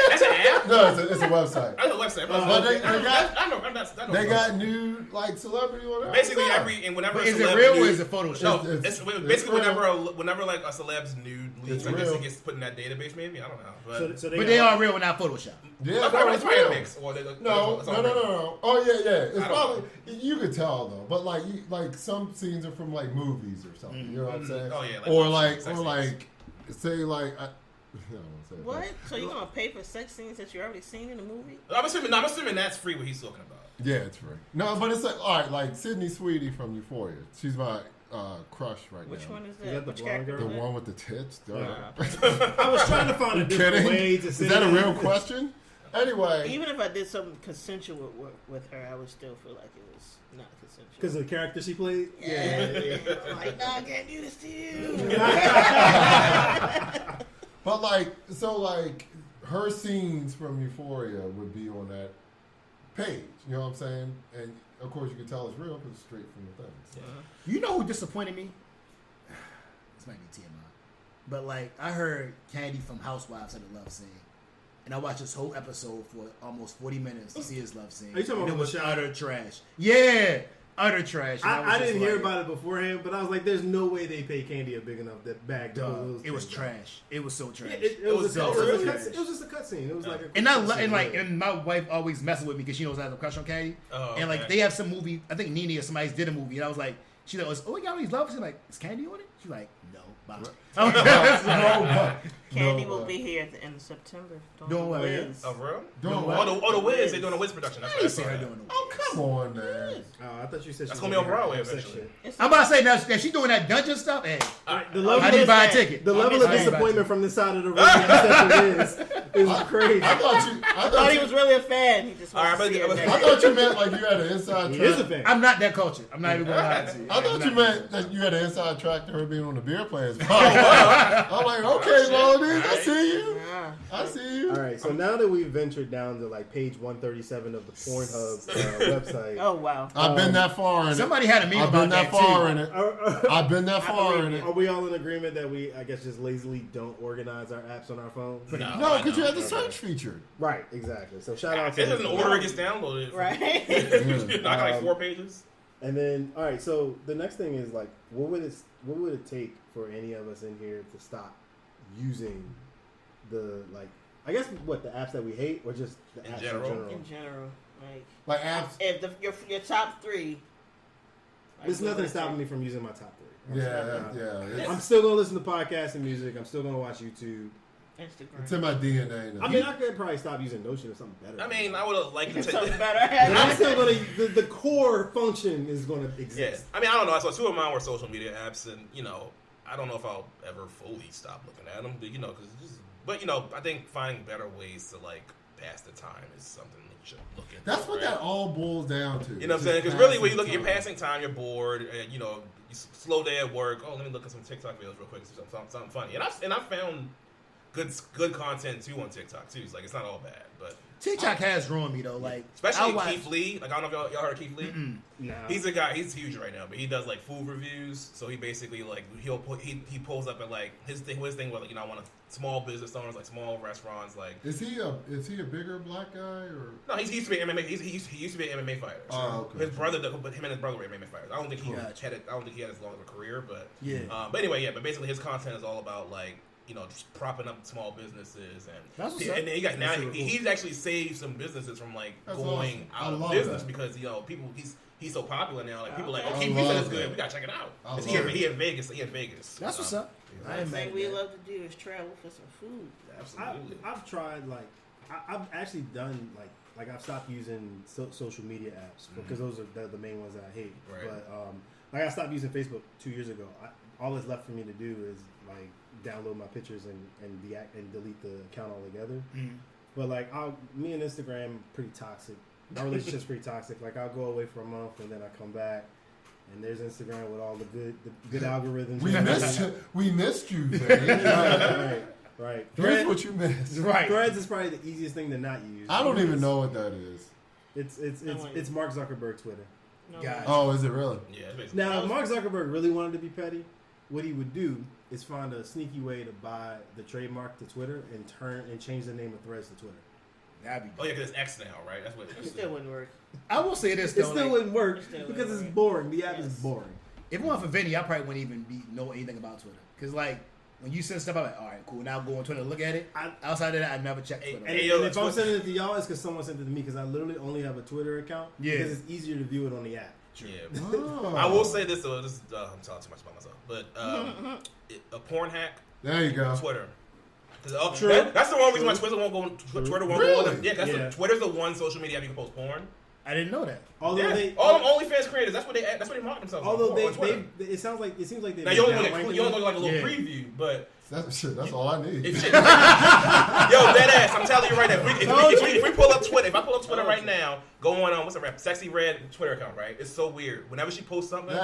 that's an app. no, it's a website. I know the website. But they got I know. I'm not. they got new like celebrity on there. basically all the time. whenever But a is celeb it real or nude- is it Photoshop? No, It's- it's it's basically real. whenever like a celeb's nude leaks, It's I guess real. it gets put in that database. Maybe I don't know. But So But got- they are real, not Photoshop. Yeah, that's no, probably it's a real. mix. Or No. Oh yeah. It's I don't probably you could tell though, but like some scenes are from like movies or something. You know what I'm saying? Oh, yeah, like or sex like scenes. say like I don't say that. What? So you're gonna pay for sex scenes that you already seen in the movie? I'm assuming that's free. What he's talking about. Yeah, it's free. No, but it's like all right, like Sydney Sweetie from Euphoria. She's my crush right Which now. one is Is that? that the Which blonde character? girl? The is that? one with the tits. Duh. I was trying to find a You different kidding? way to Is say that a real question? Anyway, Even if I did something consensual with her, I would still feel like it was not consensual. Because of the character she played. Yeah. Like, no, I can't do this to you. but like her scenes from Euphoria would be on that page. You know what I'm saying? And of course you can tell it's real because it's straight from the thing. So. You know who disappointed me? This might be TMI. But like, I heard Candy from Housewives had a love scene. And I watched this whole episode for almost 40 minutes to see his love scene. Are you talking and about it was Rashad? utter trash. Yeah. utter trash. I didn't hear about it beforehand, but I was like, "There's no way they pay Candy a big enough that bag." It was trash. It was so trash. It was just a cutscene. It was like a and my wife always messing with me because she knows I have a crush on Candy. And like they have some movie. I think Nene or somebody did a movie, and I was like, she's like, "Oh, we got all these lovers." She's like, "Is Candy on it?" She's like, "No." Candy will be here at the end of September. Doing what? Oh, real? Doing what? The Wiz. They're doing a Wiz production. That's what I see her doing it. Oh, come on, man. I thought you said that's gonna be on Broadway eventually. I'm about to say now that she's doing that dungeon stuff. Hey, I need to buy a ticket. The level of disappointment from this side of the room is crazy. I thought he was really a fan. He just wanted to see her I thought you meant like you had an inside track. He is a fan. I'm not that cultured. I'm not even going to lie to you. I thought you meant that you had an inside track to her being on the beer players. I'm like, okay, Melody, I see you. I see you. All right, so now that we've ventured down to like page 137 of the Pornhub website. Oh wow! I've been that far in it. Somebody had a meme I've about been that too. far in it. I've been that far in it. Are we all in agreement that we, I guess, just lazily don't organize our apps on our phones? No, because you have the search feature. Right, exactly. So shout out to this doesn't order it gets downloaded. Right. Not like 4 pages. And then, all right. So the next thing is like, what would it take for any of us in here to stop using the I guess the apps that we hate, or just the apps in general, like apps. If your top 3. There's nothing stopping me from using my top 3. Yeah. I'm still gonna listen to podcasts and music. I'm still gonna watch YouTube. Instagram. It's in my DNA now. I mean, I could probably stop using Notion or something better. I mean, I would have liked to take something better. I'm still gonna the core function is gonna exist. Yes. I mean, I don't know. So 2 of mine were social media apps, and I don't know if I'll ever fully stop looking at them, but I think finding better ways to pass the time is something that you should look into. That's what that all boils down to. You know what I'm saying? Because really, when you look at your passing time, you're bored, and you slow day at work. Oh, let me look at some TikTok videos real quick, something funny. And I found good content too on TikTok too. It's not all bad, but TikTok has ruined me though. Especially Keith Lee. I don't know if y'all heard of Keith Lee. No. He's a guy. He's huge right now, but he does food reviews. So he basically he pulls up at his thing was I want small business owners, small restaurants. Is he a bigger black guy or no? He used to be an MMA. He used to be an MMA fighter. Oh, okay. His brother, but him and his brother were MMA fighters. I don't think he had as long of a career, but yeah. But anyway, But basically, his content is all about just propping up small businesses, and he's actually saved some businesses from going out of business because people he's so popular now. People Keith Lee said it's good. We gotta check it out. He in Vegas. That's what's up. The thing we love to do is travel for some food. Absolutely. I've tried I've actually done I've stopped using social media apps because those are the main ones that I hate. Right. But I stopped using Facebook 2 years ago. All that's left for me to do is download my pictures and delete the account altogether. But me and Instagram pretty toxic. Our relationship's pretty toxic. I'll go away for a month and then I come back and there's Instagram with all the good algorithms. We missed you, man. Right. Here's what you missed. Right. Threads is probably the easiest thing to not use. I don't even know what that is. It's Mark Zuckerberg Twitter. No. Oh, is it really? Yeah. Now, if Mark Zuckerberg really wanted to be petty, what he would do is find a sneaky way to buy the trademark to Twitter and change the name of Threads to Twitter. That'd be because it's X now, right? That's what it still wouldn't work. I will say this though. It still wouldn't work because it's boring. The app is boring. If it weren't for Vinny, I probably wouldn't even know anything about Twitter. Because when you send stuff, I'm like, all right, cool. Now go on Twitter and look at it. Outside of that, I never check Twitter. And if I'm sending it to y'all, it's because someone sent it to me because I literally only have a Twitter account because it's easier to view it on the app. True. Yeah. Oh. I will say this though. I'm talking too much about myself, but a porn hack. There you go. Twitter. That's the one reason why Twitter won't go. Twitter won't go. Yeah, Twitter's the one social media app you can post porn. I didn't know that. All them OnlyFans creators, that's what they mark themselves. Although it seems like they. Now you only go a little preview, but that's all I need. Yo, dead ass. I'm telling you right now. If we pull up Twitter, if I pull up Twitter right now, go on what's the rap? Sexy Red Twitter account, right? It's so weird. Whenever she posts something,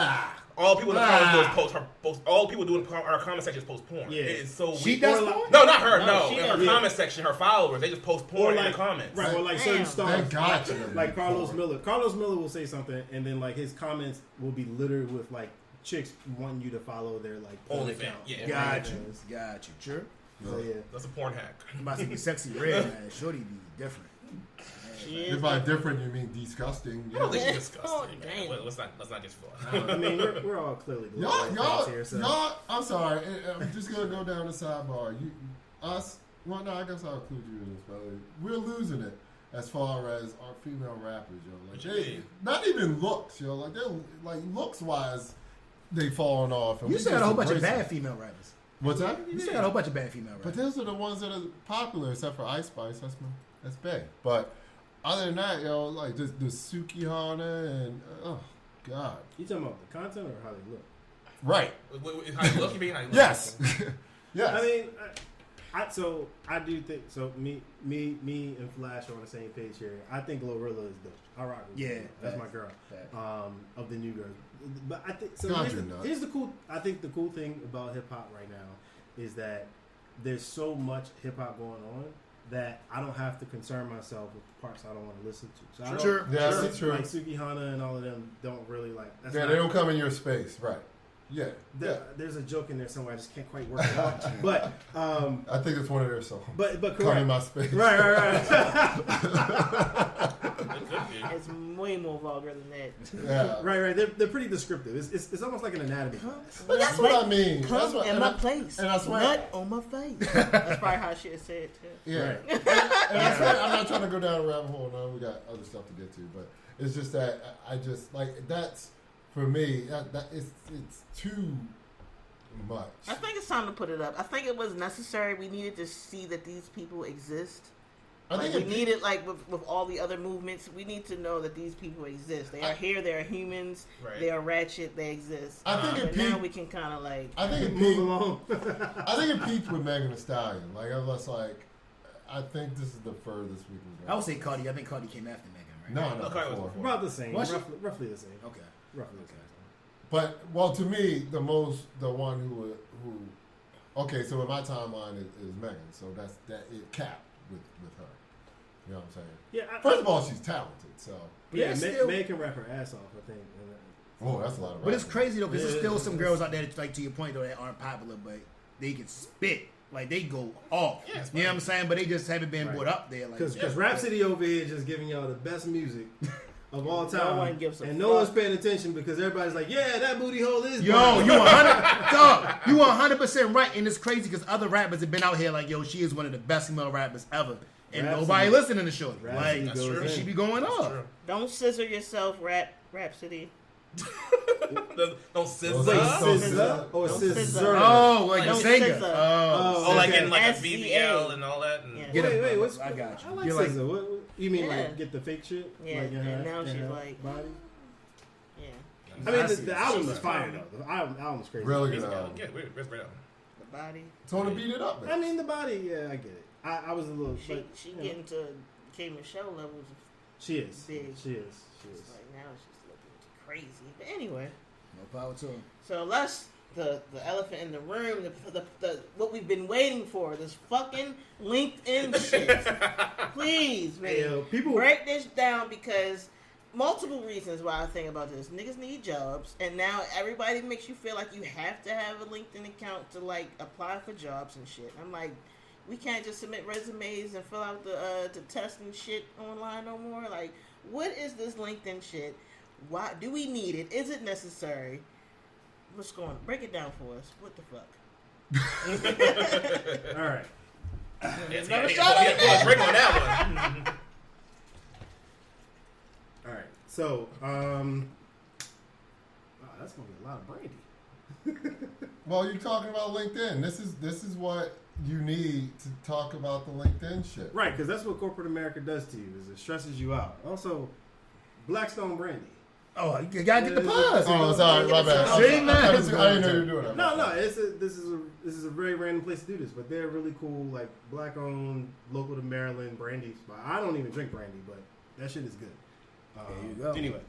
all people in the comments do is post. All people do in our comment section is post porn. Yeah, it's so weird. She does porn? No, not her. No, in her comment section, her followers, they just post porn in the comments. Right, or certain stars. Gotcha. Like Carlos Miller. Carlos Miller will say something, and then his comments will be littered with chicks wanting you to follow their porn account. Yeah, got you. Sure. So yeah. That's a porn hack. I'm about to be sexy red, man. Shorty be different. If by different you mean disgusting. I don't think she's Oh, disgusting, damn. man. Let's not get far. I mean, we're all clearly Y'all, here. So. y'all. I'm sorry. I'm just gonna go down the sidebar. Us. Well, no, I guess I'll include you in this, but we're losing it as far as our female rappers, yo. Like they, not even looks, yo. Like they're like looks wise, they falling off. And You we still got a just whole bunch of embrace bad it. female rappers. What's that? You still got a whole bunch of bad female But rappers. those are the ones that are popular, except for Ice Spice. That's big. But other than that, yo, like the Suki Hana and oh god, You talking about the content or how they look? right? How you look? You mean how you look? Yes, yes. I mean, I do think so. Me and Flash are on the same page here. I think Glorilla is dope. I rock with Yeah, Glorilla. That's my facts. girl. Facts. Of the new girls. But I think so. Country nuts. Here's the cool. I think the cool thing about hip hop right now is that there's so much hip hop going on that I don't have to concern myself with the parts I don't want to listen to. So I don't, Sure. Yeah, sure, that's true. Like Suki Hana and all of them don't really like. That's Yeah, not- they don't come in your space, right? Yeah, yeah. There's a joke in there somewhere. I just can't quite work it out. But I think it's one of their songs. but Come in correct. my space. Right. It could be. It's way more vulgar than that. Yeah. Right. They're pretty descriptive. It's almost like an anatomy class. But that's what I mean. Come That's what, in and my I- place. and I swear- Nut on my face. That's probably how she said it too. Yeah. Right. And I swear, I'm not trying to go down a rabbit hole. No, we got other stuff to get to, but it's just that I just like that's for me. That it's too much. I think it's time to put it up. I think it was necessary. We needed to see that these people exist. I Like, think we needed, like with all the other movements, we need to know that these people exist. They are here. They are humans. Right. They are ratchet. They exist. I think it and now peaked. we can kind of like. I think it Move peaked. along. I think it peaked with Megan Thee Stallion. Like I was like, I think this is the furthest we can go. I would say Cardi. I think Cardi came after Megan, right? No, Okay, it was before. before. About the same. Was she? Roughly the same. Okay. Roughly the same. But well, to me, the one who okay. So in my timeline is Megan. So that's it capped with her. You know what I'm saying? Yeah. First of all, she's talented. So Yeah, Yeah, Meg still- can rap her ass off, I think. oh, that's a lot of. But it's rapping. crazy though, because Yeah, there's still it's- some girls out there, that, like to your point though, that aren't popular, but they can spit. Like they go off. Yeah, it's You know what I'm saying? But they just haven't been Right. brought up there. Like Because that. Rhapsody over here just giving y'all the best music of all time. No one gives a and no fuck. one's paying attention because everybody's like, yeah, that booty hole is Yo, burning. you 100, dog, you 100% right, and it's crazy because other rappers have been out here like, yo, she is one of the best female rappers ever, and Rhapsody- nobody listening to Shorty. Rhapsody Like, That's true. she be going That's off. true. Don't scissor yourself, Rhapsody. Don't scissor. Wait, Don't SZA or Don't SZA? scissor. Oh, like Don't the singer. scissor. Oh, Oh, like okay. in like a SEA. BBL and all that. And Yeah. Get it. Wait, what's I got you. I like You're like- SZA. What you mean, Yeah. like get the fake shit? Yeah, Like, in and her- now in she's her like- body. Yeah. I mean, I see. the album She's is fire fine. though. The album's crazy. Really He's good got- album. Yeah, where's Brad? The body. Told her to beat it up, I man. mean, the body. Yeah, I get it. I was a little. She but, she you know, getting to K Michelle levels. She is. big. She is. It's like now it's just looking crazy. But anyway, no power to him. so let's the elephant in the room, the what we've been waiting for, this fucking LinkedIn shit. Please, man, Hey, yo, people. break this down because multiple reasons why I think about this. Niggas need jobs, and now everybody makes you feel like you have to have a LinkedIn account to like apply for jobs and shit. I'm like, we can't just submit resumes and fill out the test and shit online no more. Like, what is this LinkedIn shit? Why do we need it? Is it necessary? What's going on? Break it down for us. What the fuck? All right. Yes, Never yeah, shot yeah, on yeah, break on that one. All right. So, wow, that's gonna be a lot of brandy. Well, you're talking about LinkedIn. This is what you need to talk about the LinkedIn shit. Right, because that's what corporate America does to you. Is it stresses you out. Also, Blackstone brandy. Oh, you gotta get the pause. Oh, sorry, my bad. See, man. I didn't know you were doing that. No. This is a very random place to do this, but they're really cool, like black-owned, local to Maryland brandy spot. I don't even drink brandy, but that shit is good. There you go. Anyway,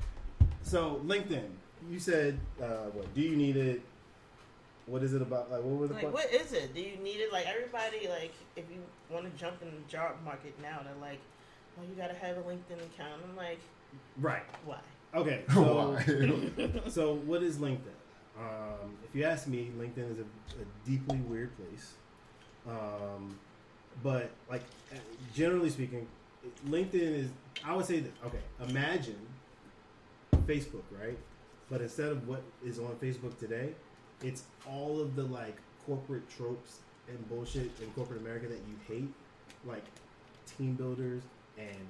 so LinkedIn, you said, what? Do you need it? What is it about? Like, what were the Like, what is it? Do you need it? Like, everybody, like, if you want to jump in the job market now, they're like, oh, you gotta have a LinkedIn account. I'm like, Right. why? Okay. So, Why? so what is LinkedIn? If you ask me, LinkedIn is a deeply weird place. But like generally speaking, LinkedIn is. I would say that imagine Facebook, right? But instead of what is on Facebook today, it's all of the like corporate tropes and bullshit in corporate America that you hate, like team builders and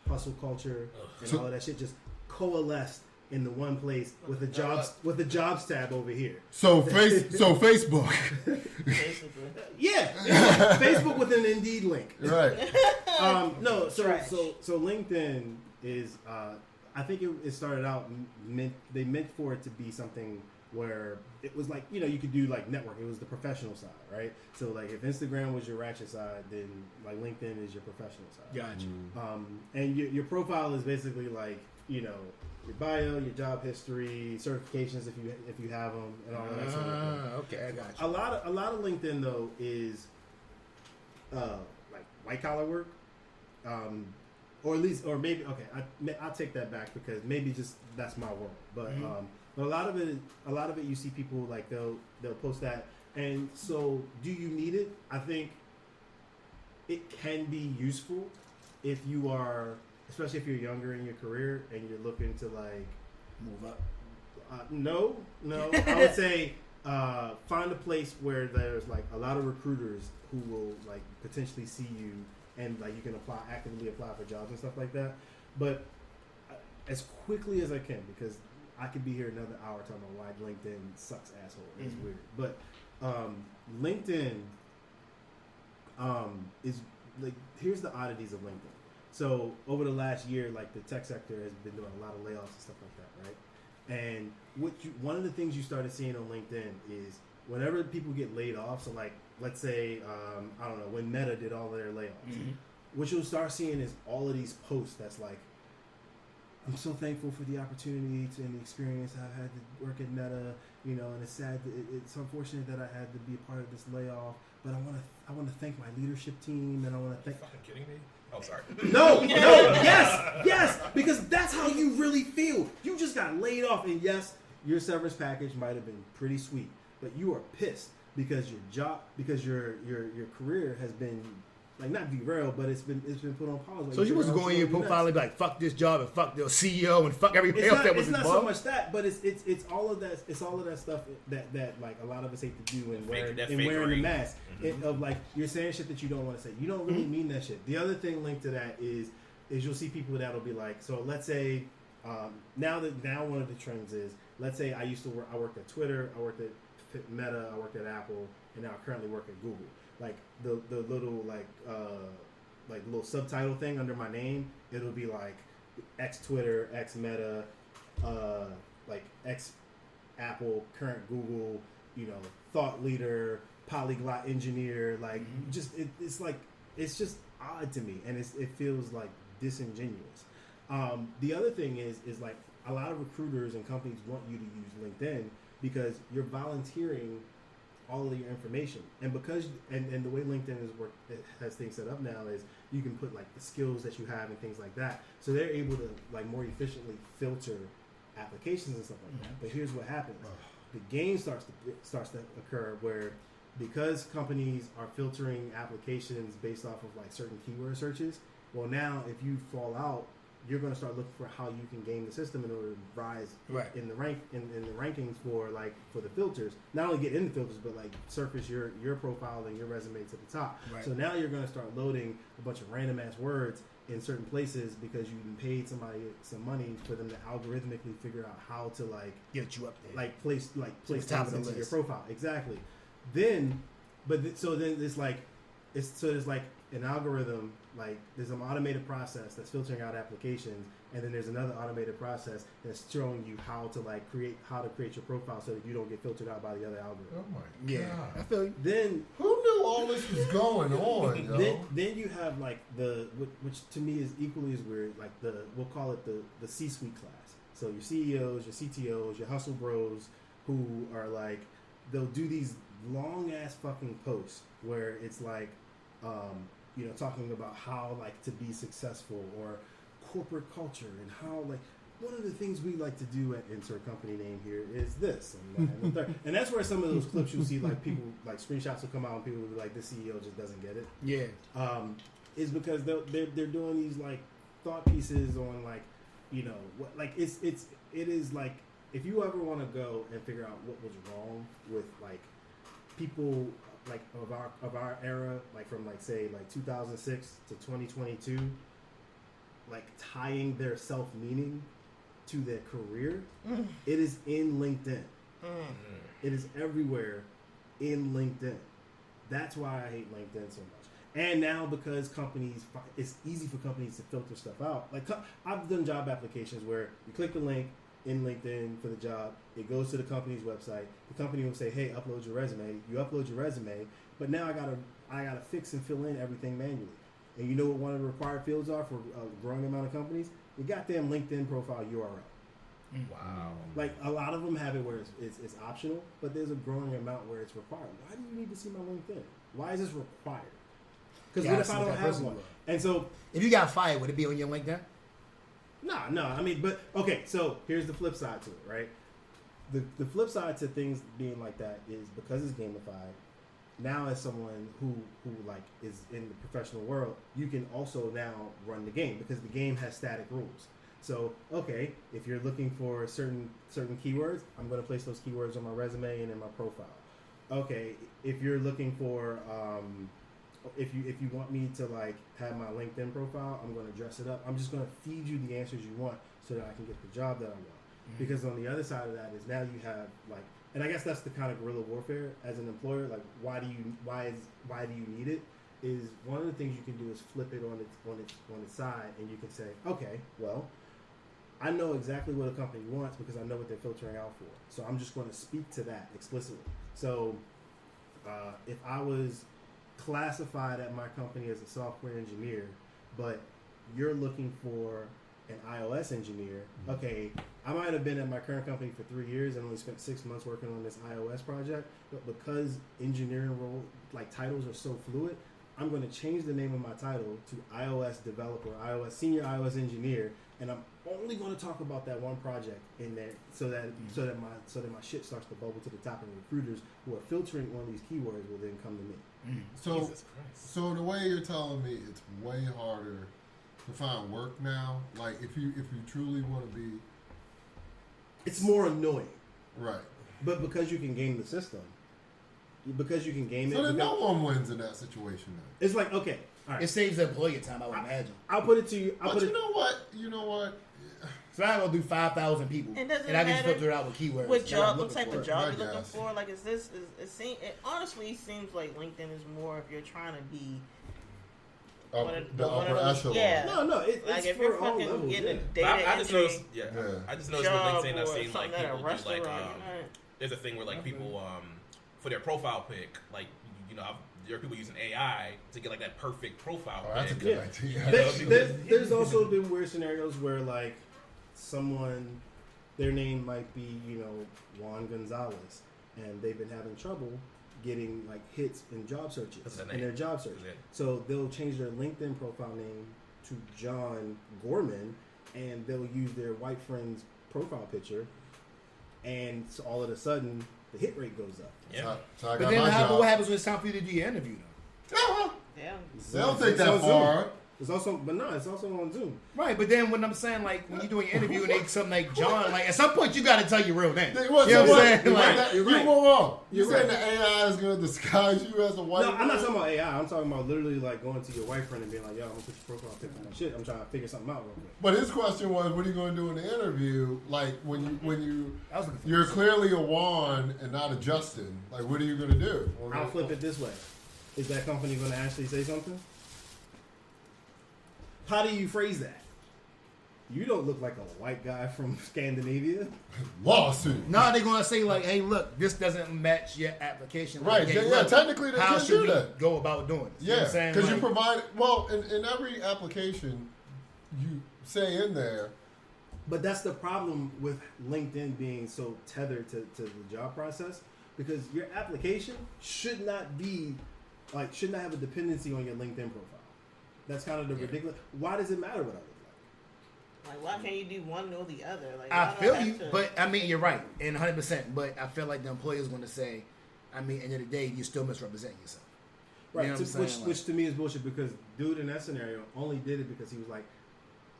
hustle culture and all of that shit just coalesced in the one place with the jobs tab over here. So Facebook. Basically. Yeah, Facebook with an Indeed link. Right. So LinkedIn is I think it started out they meant for it to be something where it was like, you know, you could do like network. It was the professional side, right? So like if Instagram was your ratchet side, then like LinkedIn is your professional side. Gotcha. And your profile is basically like, you know, your bio, your job history, certifications if you have them, and all that sort of thing. Okay, I got you. A lot of LinkedIn though is like white collar work, or at least, or maybe I'll take that back because maybe just that's my world, but a lot of it you see people like they'll post that, and so do you need it? I think it can be useful if you are, especially if you're younger in your career and you're looking to like Move up. No. I would say find a place where there's like a lot of recruiters who will like potentially see you and like you can actively apply for jobs and stuff like that. But as quickly as I can, because I could be here another hour talking about why LinkedIn sucks, asshole. It's weird, but LinkedIn is like, here's the oddities of LinkedIn. So over the last year, like the tech sector has been doing a lot of layoffs and stuff like that, right? And one of the things you started seeing on LinkedIn is whenever people get laid off, so like let's say I don't know, when Meta did all of their layoffs, what you'll start seeing is all of these posts that's like, I'm so thankful for the opportunity and the experience I've had to work at Meta, you know, and it's sad, it's unfortunate that I had to be a part of this layoff, but I want to thank my leadership team, and I want to thank. Are you fucking kidding me? Oh, sorry. No, yes, because that's how you really feel. You just got laid off, and yes, your severance package might have been pretty sweet, but you are pissed because your career has been like not derailed, but it's been put on pause. Like, So you was going in your profile and be like, fuck this job and fuck the CEO and fuck everybody else that was involved? It's not so much that, but it's all of that. It's all of that stuff that like a lot of us hate to do and wearing the mask. Of like you're saying shit that you don't want to say. You don't really mean that shit. The other thing linked to that is you'll see people that'll be like, so let's say now one of the trends is, let's say I worked at Twitter, I worked at Meta, I worked at Apple, and now I currently work at Google. Like the little like little subtitle thing under my name, it'll be like ex Twitter, ex Meta, like ex Apple, current Google, you know, thought leader, polyglot engineer. Like it's just odd to me, and it feels like disingenuous. The other thing is like a lot of recruiters and companies want you to use LinkedIn because you're volunteering all of your information, and because and the way LinkedIn has things set up now is you can put like the skills that you have and things like that, so they're able to like more efficiently filter applications and stuff like that. But here's what happens: the game starts to occur where, because companies are filtering applications based off of like certain keyword searches, well now if you fall out, you're going to start looking for how you can game the system in order to rise in the rankings for the filters. Not only get in the filters, but like surface your profile and your resume to the top. Right. So now you're going to start loading a bunch of random ass words in certain places because you paid somebody some money for them to algorithmically figure out how to like get you up there, like place top things of into your profile. Exactly. Then there's like an algorithm, like there's an automated process that's filtering out applications, and then there's another automated process that's showing you how to create your profile so that you don't get filtered out by the other algorithm. Oh my god! I feel you. Then who knew all this was going on? Yo? Then you have like which to me is equally as weird, like we'll call it the C-suite class. So your CEOs, your CTOs, your hustle bros, who are like, they'll do these long ass fucking posts where it's like, talking about how like to be successful or corporate culture and how like one of the things we like to do at insert company name here is this and that and the third. And that's where some of those clips you'll see, like people, like screenshots will come out and people will be like, the CEO just doesn't get it. Yeah. Is because they're doing these like thought pieces on like, you know, what, like it is like, if you ever want to go and figure out what was wrong with like people like of our era, like from like say like 2006 to 2022, like tying their self-meaning to their career, it is in LinkedIn. It is everywhere in LinkedIn. That's why I hate LinkedIn so much. And now because companies, it's easy for companies to filter stuff out. Like I've done job applications where you click the link in LinkedIn for the job, it goes to the company's website. The company will say, "Hey, upload your resume." You upload your resume, but now I gotta fix and fill in everything manually. And you know what one of the required fields are for a growing amount of companies? The goddamn LinkedIn profile URL. Wow. Like a lot of them have it where it's optional, but there's a growing amount where it's required. Why do you need to see my LinkedIn? Why is this required? Because what if I don't have one? And so, if you got fired, would it be on your LinkedIn? No. I mean, but okay. So here's the flip side to it, right? The flip side to things being like that is because it's gamified. Now, as someone who like is in the professional world, you can also now run the game because the game has static rules. So, okay, if you're looking for certain keywords, I'm going to place those keywords on my resume and in my profile. Okay, if you're looking for if you want me to like have my LinkedIn profile, I'm going to dress it up. I'm just going to feed you the answers you want so that I can get the job that I want. Mm-hmm. Because on the other side of that is now you have like, and I guess that's the kind of guerrilla warfare as an employer. Like, why do you need it? Is one of the things you can do is flip it on its side, and you can say, okay, well, I know exactly what a company wants because I know what they're filtering out for. So I'm just going to speak to that explicitly. So if I was classified at my company as a software engineer, but you're looking for an iOS engineer, okay, I might have been at my current company for 3 years and only spent 6 months working on this iOS project, but because engineering role like titles are so fluid, I'm going to change the name of my title to iOS developer, senior iOS engineer, and I'm only going to talk about that one project in there, so that my shit starts to bubble to the top, and recruiters who are filtering on these keywords will then come to me. So the way you're telling me, it's way harder to find work now. Like if you truly want to be, it's more annoying, right? But because you can game the system, because you can game it, so then no one wins in that situation. Then it's like, okay, all right. It saves the employee time, I would imagine. I'll put it to you. You know what? So I'm gonna do 5,000 people, and I can just filter it out with keywords. What job? What type of job you're looking for? Like, it honestly seems like LinkedIn is more if you're trying to be the upper echelon. Yeah. No, it's like if for you're all fucking levels. getting Yeah. a data I just noticed. entry I just noticed with LinkedIn. I've seen like at a people do restaurant, like there's a thing where like people for their profile pic, like there are people using AI to get like that perfect profile pic. That's a good idea. There's also been weird scenarios where like someone, their name might be Juan Gonzalez, and they've been having trouble getting like hits in job searches in their job search. So they'll change their LinkedIn profile name to John Gorman, and they'll use their white friend's profile picture, and so all of a sudden the hit rate goes up. Yeah. So but then what happens when it's time for you to do your interview though? Yeah. They don't take that far. It's also on Zoom. Right, but then when I'm saying like when you're doing an interview and they something like John, like at some point you got to tell your real name. You know what I'm saying? You're right. You were wrong. You said the AI is going to disguise you as a white man? No, I'm not talking about AI. I'm talking about literally like going to your white friend and being like, yo, I'm going to put your profile pic on my shit. I'm trying to figure something out real quick. But his question was, what are you going to do in the interview? Like when you're clearly a Juan and not a Justin. Like what are you going to do? I'll flip it this way. Is that company going to actually say something? How do you phrase that? You don't look like a white guy from Scandinavia. Lawsuit. No, they're gonna say like, "Hey, look, this doesn't match your application." Right? Like, hey, yeah. Technically, they how can should do that. we go about doing this? Yeah, because you provide. Well, in every application, you say in there. But that's the problem with LinkedIn being so tethered to the job process, because your application should not have a dependency on your LinkedIn profile. That's kind of the ridiculous. Why does it matter what I look like? Like, why can't you do one or the other? Like, I feel you, but I mean, you're right, and 100%. But I feel like the employer is going to say, I mean, end of the day, you still misrepresenting yourself. Right, You know what I'm saying? which to me is bullshit because dude in that scenario only did it because he was like,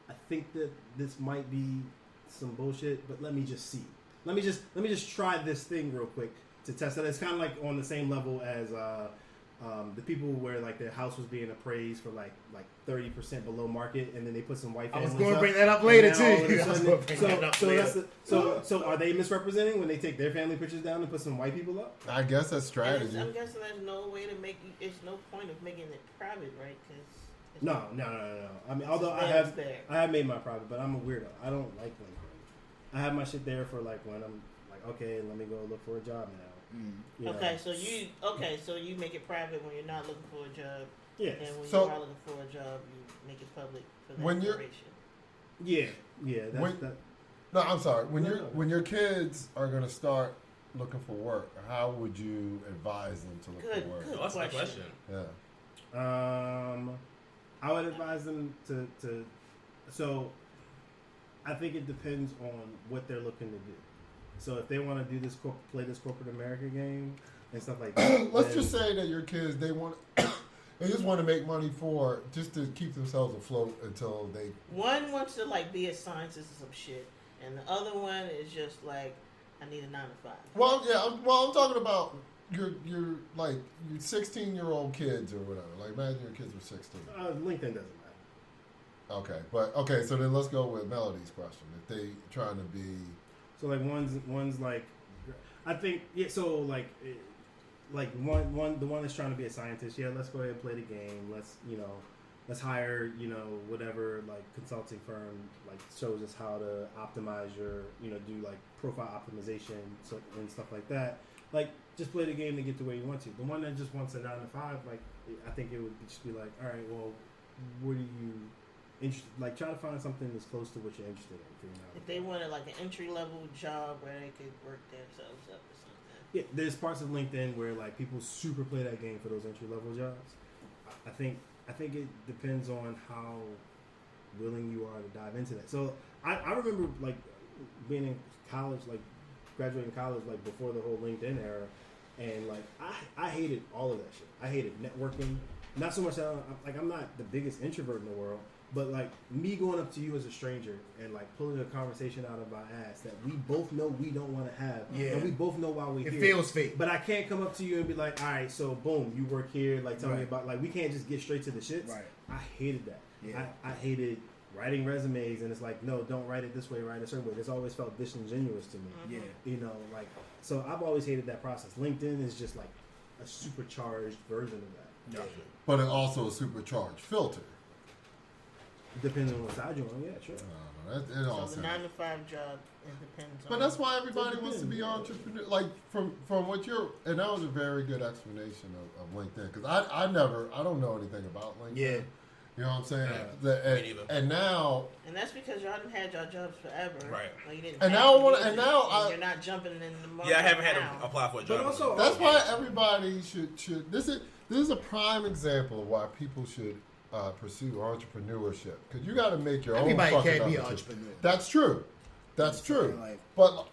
I think that this might be some bullshit, but let me just see. Let me just try this thing real quick to test it. It's kind of like on the same level as the people where like their house was being appraised for like 30% below market, and then they put some white families. I was going to bring up, that up later too. So are they misrepresenting when they take their family pictures down and put some white people up? I guess that's strategy. I'm guessing there's no way to make you. There's no point of making it private, right? Because No. I mean, although I have made my private, but I'm a weirdo. I don't like LinkedIn. I have my shit there for like when I'm like, okay, let me go look for a job now. You know? So you make it private when you're not looking for a job. Yes. And when So- you are looking for a job, you make it public for the When you're- information. Yeah. No, I'm sorry. When No, your no. when your kids are going to start looking for work, how would you advise them to look for work? Good. Oh, that's a good question. Yeah. I would advise them to. So, I think it depends on what they're looking to do. So if they want to do this, play this corporate America game and stuff like that. Let's just say that your kids they just want to make money just to keep themselves afloat until they. One wants to like be a scientist or some shit, and the other one is just like, I need a 9 to 5. Well, yeah. I'm talking about your 16-year-old kids or whatever. Like imagine your kids were 16. LinkedIn doesn't matter. Okay. So then let's go with Melody's question. If they trying to be. So like one's like, I think So like the one that's trying to be a scientist. Yeah, let's go ahead and play the game. Let's hire whatever like consulting firm like shows us how to optimize your do like profile optimization and stuff like that. Like just play the game to get to where you want to. The one that just wants a 9 to 5, like I think it would just be like, all right, well, what are you interested? Like try to find something that's close to what you're interested in. If they wanted like an entry level job where they could work themselves up or something. Yeah, there's parts of LinkedIn where like people super play that game for those entry level jobs. I think it depends on how willing you are to dive into that. So I remember like being in college, like graduating college, like before the whole LinkedIn era, and like I hated all of that shit. I hated networking. Not so much that I'm not the biggest introvert in the world, but like me going up to you as a stranger and like pulling a conversation out of our ass that we both know we don't want to have, and we both know why we're here. It feels fake. But I can't come up to you and be like, all right, so boom, you work here. Like tell me about like we can't just get straight to the shits. Right. I hated that. Yeah. I hated writing resumes, and it's like, no, don't write it this way, write it a certain way. It's always felt disingenuous to me. Yeah. Like so I've always hated that process. LinkedIn is just like a supercharged version of that. Yeah. But it's also a supercharged filter. Depending on what side you're on, yeah, sure. So the 9 to 5 job, it depends. But that's why everybody wants to be entrepreneur. Like from what you're, and that was a very good explanation of LinkedIn because I don't know anything about LinkedIn. Yeah. You know what I'm saying? Yeah, me neither. And now, and that's because y'all didn't had y'all jobs forever, right? Like you didn't. And have now, to use it, you're not jumping in the market. Yeah, I haven't had now. to apply for a job. But also, that's why everybody should. This is a prime example of why people should pursue entrepreneurship because you got to make your Everybody own. can't be an entrepreneur. That's true. That's true. Like, but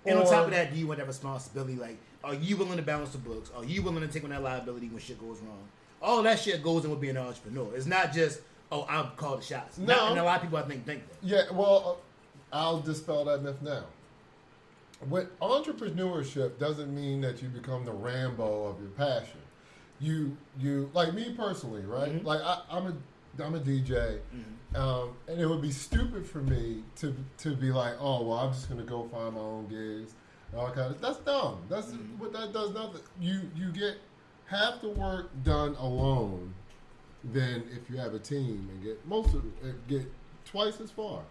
and on top of that, do you want that responsibility? Like, are you willing to balance the books? Are you willing to take on that liability when shit goes wrong? All that shit goes in with being an entrepreneur. It's not just, oh, I'll call the shots. No. And a lot of people, I think that. Yeah, well, I'll dispel that myth now. With entrepreneurship doesn't mean that you become the Rambo of your passion. You like me personally, right? Mm-hmm. Like I'm a DJ, and it would be stupid for me to be like, oh well, I'm just gonna go find my own gigs and all that kind of. That's dumb. That's what that does nothing. You get half the work done alone than if you have a team and get twice as far.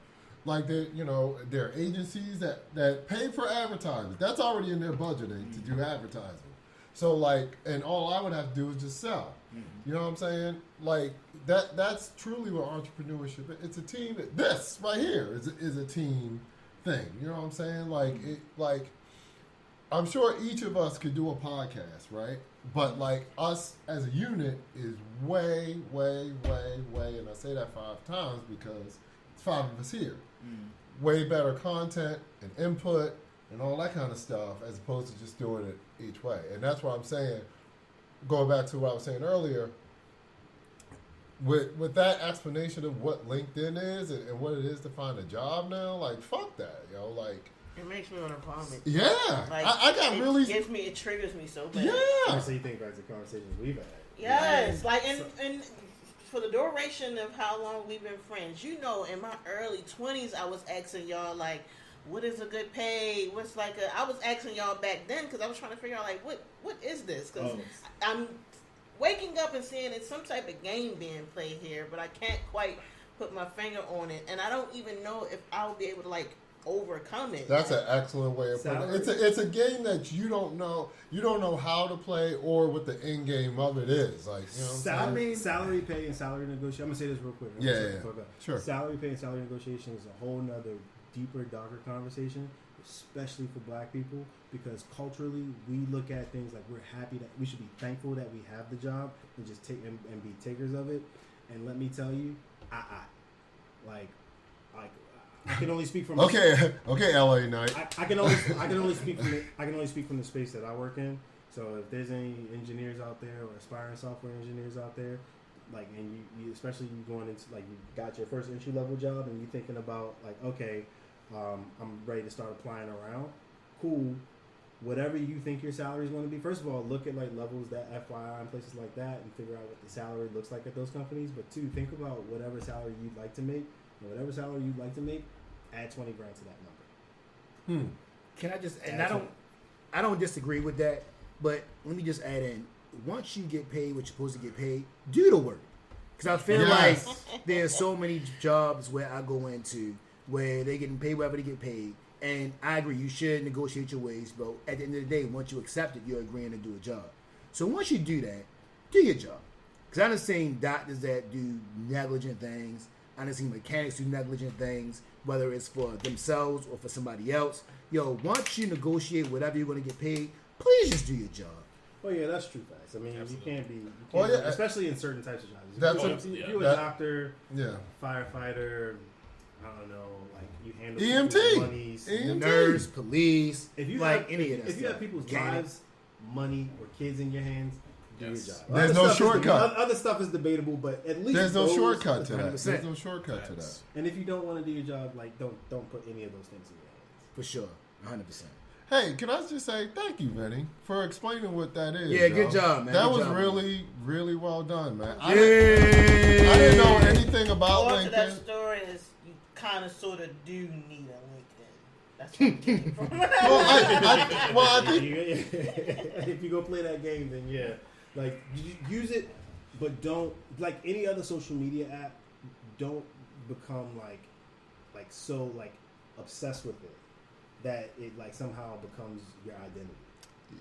Like there are agencies that pay for advertising. That's already in their budgeting to do advertising. So like, and all I would have to do is just sell. You know what I'm saying? Like that's truly what entrepreneurship is. It's a team. This right here is a team thing. You know what I'm saying? Like I'm sure each of us could do a podcast, right? But like us as a unit is way, way, way, way, and I say that 5 times because 5 of us here. Way better content and input and all that kind of stuff as opposed to just doing it each way. And that's what I'm saying, going back to what I was saying earlier, with that explanation of what LinkedIn is and what it is to find a job now, like, fuck that, yo. Like, it makes me want to vomit. yeah. Like, I got really... It triggers me so bad. Yeah. So you think that's the conversations we've had. Yes. Like, and for the duration of how long we've been friends, you know, in my early 20s, I was asking y'all, like, what is a good pay? What's like a... I was asking y'all back then because I was trying to figure out, like, what is this? Because I'm waking up and seeing it's some type of game being played here, but I can't quite put my finger on it. And I don't even know if I'll be able to, like, overcome it. That's an excellent way of putting it. It's a game that you don't know how to play or what the end game of it is. Like, you know, salary pay and salary negotiation. I'm gonna say this real quick. Sure. Salary pay and salary negotiation is a whole nother deeper, darker conversation, especially for Black people, because culturally we look at things like we're happy that we should be thankful that we have the job and just take and be takers of it. And let me tell you, I can only speak from okay, LA Knight. I can only speak from the space that I work in. So if there's any engineers out there or aspiring software engineers out there, like, and you especially you going into, like, you got your first entry level job and you thinking about, like, okay, I'm ready to start applying around. Cool. Whatever you think your salary is going to be, first of all, look at, like, levels that FYI and places like that and figure out what the salary looks like at those companies. But 2, think about whatever salary you'd like to make. Whatever salary you'd like to make, add 20 grand to that number. Can I just? And I don't disagree with that, but let me just add in: once you get paid what you're supposed to get paid, do the work. Because I feel like there's so many jobs where I go into where they're getting paid whatever they get paid, and I agree you should negotiate your ways, but at the end of the day, once you accept it, you're agreeing to do a job. So once you do that, do your job. Because I've seen doctors that do negligent things. I've seen mechanics do negligent things, whether it's for themselves or for somebody else. Yo, once you negotiate whatever you're going to get paid, please just do your job. Oh yeah, that's true facts. I mean, Absolutely. you can't be, especially in certain types of jobs. If you're a doctor, firefighter, I don't know, like, you handle EMT, monies, nurse, police, if you like have, any of that if you have people's lives, money, or kids in your hands, do your job. There's no shortcut. Other stuff is debatable, but at least there's no shortcut to that. 100%. There's no shortcut to that. And if you don't want to do your job, like, don't put any of those things in your hands. For sure, 100%. Hey, can I just say thank you, Vinny, for explaining what that is? Yeah, good job, man. That Good was job, really, really well done, man. I Yeah. didn't know anything about More to that LinkedIn. story is you kind of sort of do need a LinkedIn. That's where I'm getting from. I think If you go play that game, then yeah, like, use it, but don't, like any other social media app, don't become like so, like, obsessed with it that it, like, somehow becomes your identity.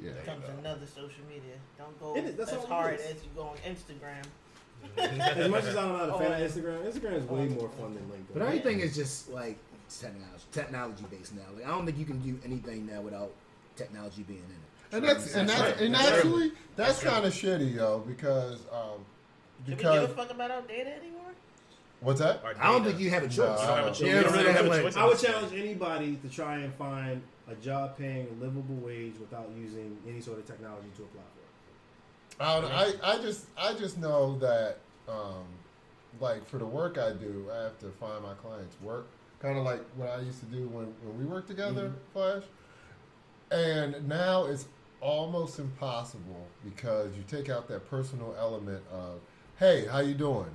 yeah. Becomes another social media. Don't go That's as all it hard is. as you go on Instagram. As much as I'm not a fan of Instagram is way more fun than LinkedIn. But everything is just like technology based now. Like, I don't think you can do anything now without technology being in it. And actually that's kind of shitty, yo, because Do we give a fuck about our data anymore? what's that? I don't think you have a choice. No, I don't have a choice. You know You what I'm don't have a saying? choice. I would challenge anybody to try and find a job paying a livable wage without using any sort of technology to apply for it. I just know that like, for the work I do, I have to find my clients' work, kind of like what I used to do when we worked together, Flash. And now it's almost impossible because you take out that personal element of, hey, how you doing?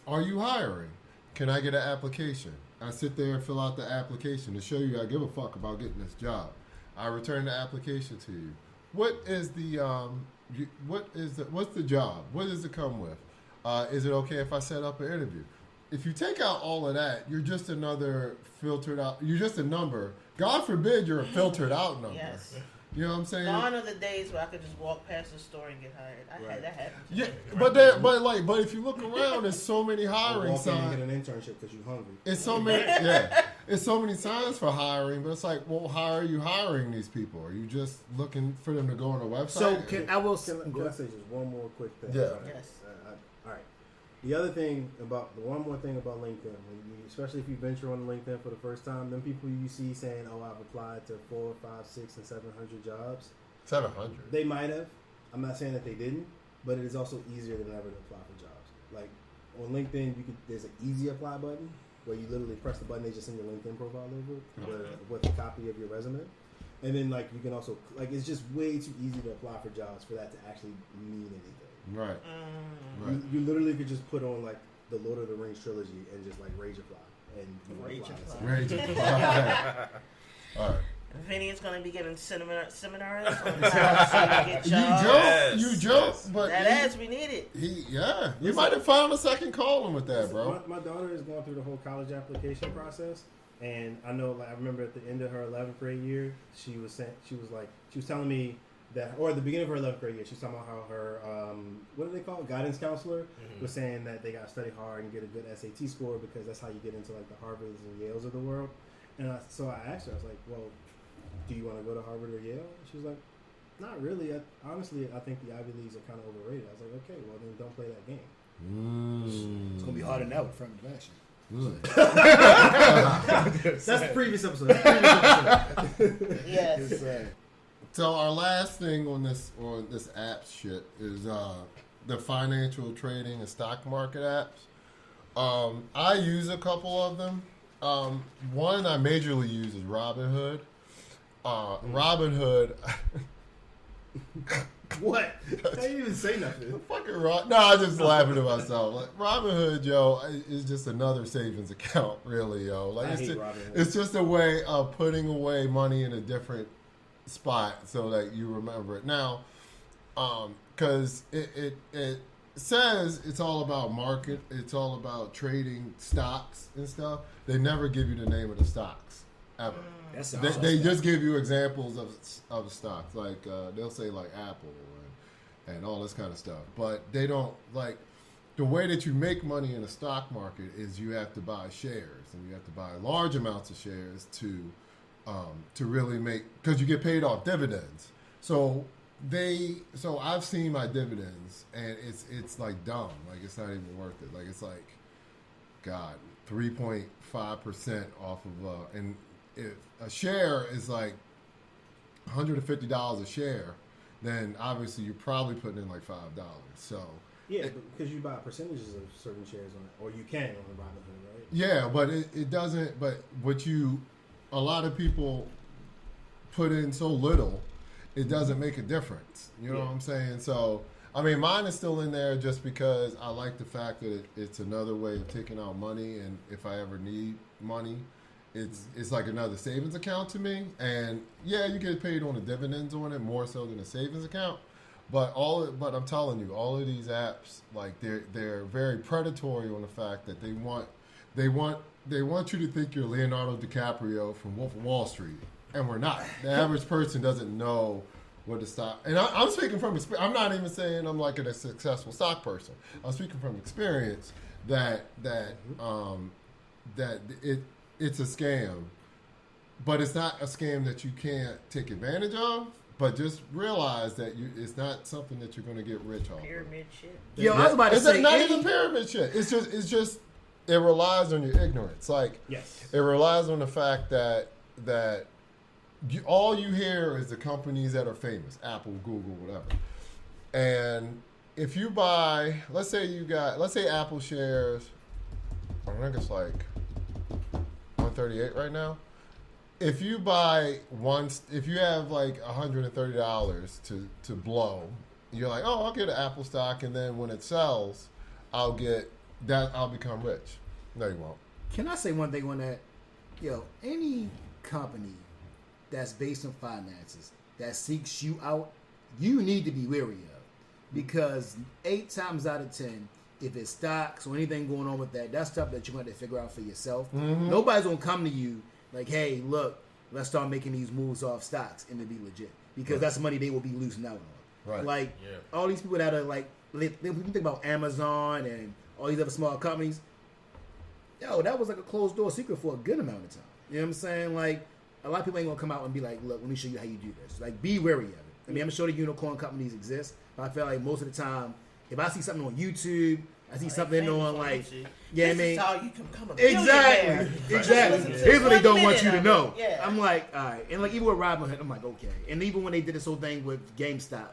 Are you hiring? Can I get an application? I sit there and fill out the application to show you I give a fuck about getting this job. I return the application to you. What's the job? What does it come with? Is it okay if I set up an interview? If you take out all of that, you're just another filtered out. You're just a number. God forbid you're a filtered out number. Yes. You know what I'm saying? Gone are the days where I could just walk past the store and get hired. I had that happen. Yeah, but if you look around, there's so many hiring Walk in and signs. get an internship because you're hungry. It's so many, it's so many signs for hiring, but it's like, well, how are you hiring these people? Are you just looking for them to go on a website? So Can I say just one more quick thing? Yeah. Yes. All right. The other thing about one more thing about LinkedIn, especially if you venture on LinkedIn for the first time, them people you see saying, "Oh, I've applied to 4, 5, 6, and 700 jobs." 700. They might have. I'm not saying that they didn't, but it is also easier than ever to apply for jobs. Like on LinkedIn, there's an easy apply button where you literally press the button, they just send your LinkedIn profile over with a copy of your resume. And then, like, you can also, like, it's just way too easy to apply for jobs for that to actually mean anything. Right. Right. You literally could just put on, like, the Lord of the Rings trilogy and just, like, rage apply. And you Rage apply. Rage apply. All right. Vinny is going to be giving seminars on how to get jobs. You joke, but We need it. You might have found a second calling with that, bro. My daughter is going through the whole college application process, and I know, like, I remember at the end of her 11th grade year, she was telling me that, or at the beginning of her 11th grade year, she was talking about how her what do they call it? Guidance counselor was saying that they got to study hard and get a good SAT score because that's how you get into, like, the Harvards and Yales of the world. And so I asked her, I was like, well, do you want to go to Harvard or Yale? She was like, not really. Honestly, I think the Ivy Leagues are kind of overrated. I was like, okay, well, then don't play that game. It's going to be harder now with affirmative action. That's the previous episode. Yes. So our last thing on this app shit is the financial trading and stock market apps. I use a couple of them. One I majorly use is Robinhood. Robinhood. What? I didn't even say nothing. Fucking No, I'm just laughing to myself. Like, Robinhood, yo, is just another savings account, really, yo. Like, it's just a way of putting away money in a different spot so that you remember it. Now, because it says it's all about market, it's all about trading stocks and stuff. They never give you the name of the stocks ever. They just give you examples of stocks, like they'll say like Apple and all this kind of stuff. But they don't, like, the way that you make money in the stock market is you have to buy shares, and you have to buy large amounts of shares to really make, because you get paid off dividends. So I've seen my dividends, and it's like dumb, like it's not even worth it. Like, it's like, God, 3.5% off of and if a share is like $150 a share, then obviously you're probably putting in like $5. So yeah, because you buy percentages of certain shares on it, or you can on the Robinhood, right? Yeah, but it doesn't. But a lot of people put in so little, it doesn't make a difference. You know what I'm saying? So I mean, mine is still in there just because I like the fact that it's another way of taking out money, and if I ever need money, it's like another savings account to me. And yeah, you get paid on the dividends on it more so than a savings account. But I'm telling you, all of these apps, like, they're very predatory on the fact that they want you to think you're Leonardo DiCaprio from Wolf of Wall Street, and we're not. The average person doesn't know what to stock. And I'm speaking from experience. I'm not even saying I'm like a successful stock person. I'm speaking from experience that it's a scam, but it's not a scam that you can't take advantage of. But just realize that it's not something that you're going to get rich off. Pyramid shit. Yo, I was about to say, it's not even pyramid shit. It's just it relies on your ignorance. Like, yes, it relies on the fact that all you hear is the companies that are famous, Apple, Google, whatever. And if you buy, let's say Apple shares, I think it's like 138 right now. If you buy if you have like $130 to blow, you're like, oh, I'll get an Apple stock, and then when it sells, I'll become rich. No, you won't. Can I say one thing on that? Yo, any company that's based on finances that seeks you out, you need to be wary of, because 8 times out of 10, if it's stocks or anything going on with that, that's stuff that you're going to figure out for yourself. Mm-hmm. Nobody's going to come to you like, hey, look, let's start making these moves off stocks and to be legit, because that's money they will be losing out on. Right. Like, all these people that are like, when you think about Amazon and all these other small companies, yo, that was like a closed door secret for a good amount of time. You know what I'm saying? Like, a lot of people ain't gonna come out and be like, look, let me show you how you do this. Like, be wary of it. I mean, I'm sure the unicorn companies exist, but I feel like most of the time, if I see something on YouTube, I see something on like, yeah, I mean, this is how you can become a billionaire. exactly. Listen to Here's what they one don't want minute you to of know. it. Yeah. I'm like, all right, and like even with Robinhood, I'm like, okay, and even when they did this whole thing with GameStop,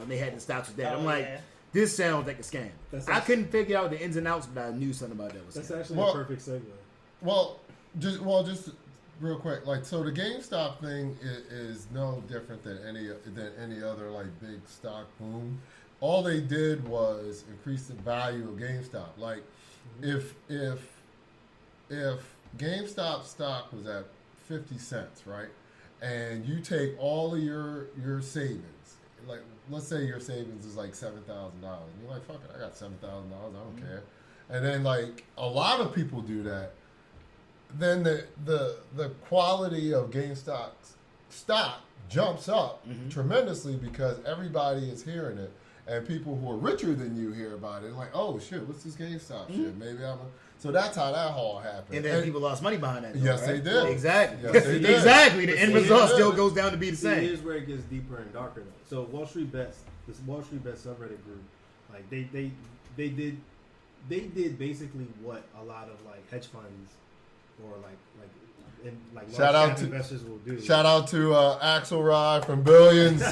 they had the stocks with that. I'm like, this sounds like a scam. I couldn't figure out the ins and outs, but I knew something about that was. That's actually a perfect segue. Well, just real quick, like, so the GameStop thing is no different than any other like big stock boom. All they did was increase the value of GameStop. Like, if GameStop stock was at 50 cents, right, and you take all of your savings, like let's say your savings is like $7,000, and you're like, fuck it, I got $7,000, I don't care, and then like a lot of people do that. Then the quality of GameStop's stock jumps up tremendously because everybody is hearing it, and people who are richer than you hear about it. Like, oh shit, what's this GameStop shit? Maybe so that's how that all happened. And then people lost money behind that. Though, yes, right? they did. Exactly. Yes, they did. Exactly. The end result still goes down to be the same. Here's where it gets deeper and darker though. So Wall Street Bets, this Wall Street Bets subreddit group, like they did basically what a lot of like hedge funds or like shout out to investors will do. Shout out to Axelrod from Billions.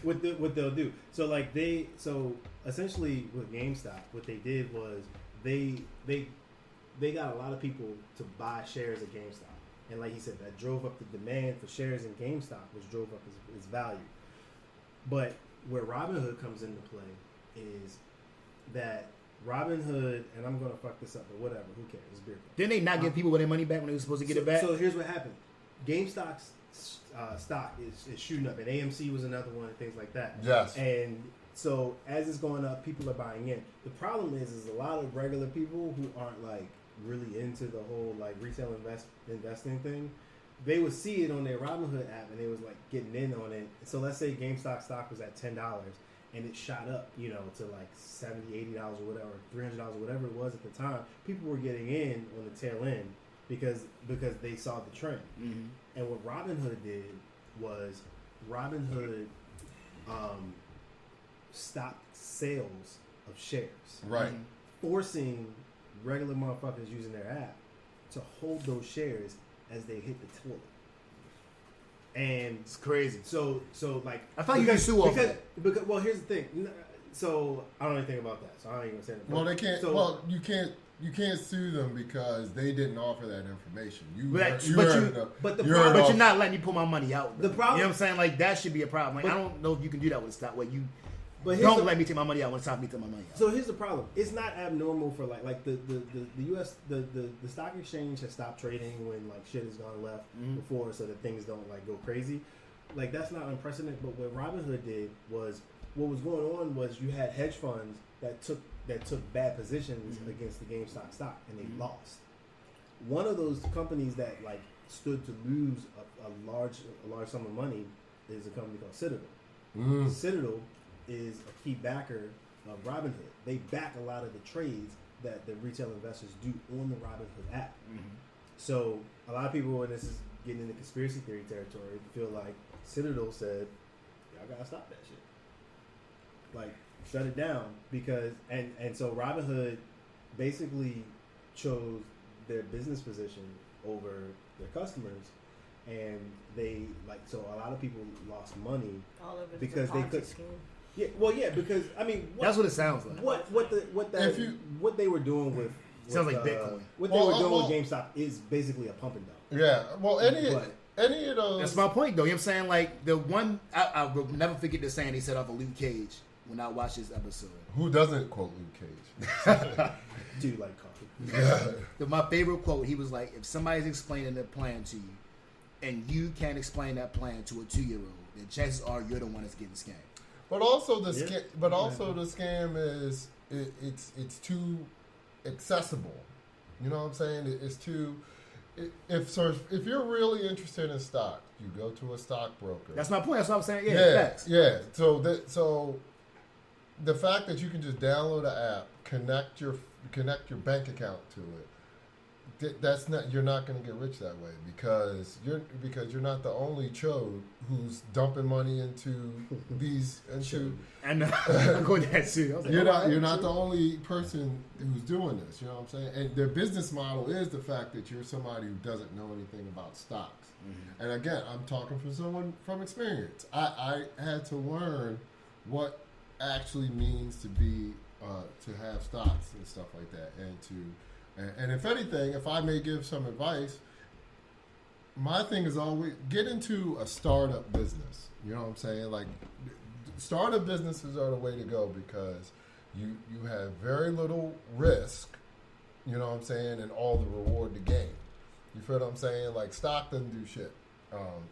what they'll do. So like so essentially with GameStop, what they did was they got a lot of people to buy shares of GameStop, and like he said, that drove up the demand for shares in GameStop, which drove up its value. But where Robinhood comes into play is that Robinhood, and I'm gonna fuck this up, but whatever, who cares? It's beer. Didn't they not give people their money back when they were supposed to get it back? So here's what happened: GameStop's stock is shooting up, and AMC was another one, and things like that. Yes. And so as it's going up, people are buying in. The problem is a lot of regular people who aren't like really into the whole like retail investing thing. They would see it on their Robinhood app, and they was like getting in on it. So let's say GameStop stock was at $10. And it shot up, to like $70, $80 or whatever, $300 or whatever it was at the time. People were getting in on the tail end because they saw the trend. Mm-hmm. And what Robinhood did was Robinhood stopped sales of shares, right? Forcing regular motherfuckers using their app to hold those shares as they hit the toilet. And it's crazy. So like I thought you could sue off that. Because well, here's the thing. So I don't know anything about that. So I ain't gonna say that. Well, they can't. So, you can't sue them because they didn't offer that information. But you're not letting me pull my money out. The problem, you know what I'm saying? Like that should be a problem. Like I don't know if you can do that with stock. Don't let me take my money out when it's time for me to take my money out. So here's the problem. It's not abnormal for like the US the stock exchange has stopped trading when like shit has gone left before, so that things don't like go crazy. Like that's not unprecedented. But what Robinhood did was what was going on was you had hedge funds that took bad positions against the GameStop stock and they lost. One of those companies that like stood to lose a large sum of money is a company called Citadel. Citadel is a key backer of Robinhood. They back a lot of the trades that the retail investors do on the Robinhood app. So a lot of people, when this is getting into conspiracy theory territory, feel like Citadel said, y'all gotta stop that shit. Like, shut it down. Because, and so Robinhood basically chose their business position over their customers. And they, so a lot of people lost money because they could. Scheme. Yeah, well, yeah, because I mean, that's what it sounds like. What they were doing with sounds like Bitcoin. What they were doing with GameStop is basically a pump and dump. Yeah, well, any of those. That's my point, though. You know what I'm saysaying? Like the one I will never forget the saying they said off of Luke Cage when I watched this episode. Who doesn't quote Luke Cage? Do you like coffee? My favorite quote. He was like, "If somebody's explaining their plan to you, and you can't explain that plan to a 2-year-old, then chances are you're the one that's getting scammed." But also the scam is it's too accessible. You know what I'm saying? It's too. If you're really interested in stock, you go to a stockbroker. That's my point. That's what I'm saying. Facts. Yeah. So the fact that you can just download an app, connect your bank account to it, that's not. You're not going to get rich that way because you're not the only chode who's dumping money into these into. And I'm going that too. Like, you're not the only person who's doing this. You know what I'm saying? And their business model is the fact that you're somebody who doesn't know anything about stocks. Mm-hmm. And again, I'm talking from someone from experience. I had to learn what actually means to be to have stocks and stuff like that, and if anything, if I may give some advice, my thing is always get into a startup business. You know what I'm saying? Like, startup businesses are the way to go because you have very little risk, you know what I'm saying, and all the reward to gain. You feel what I'm saying? Like, stock doesn't do shit,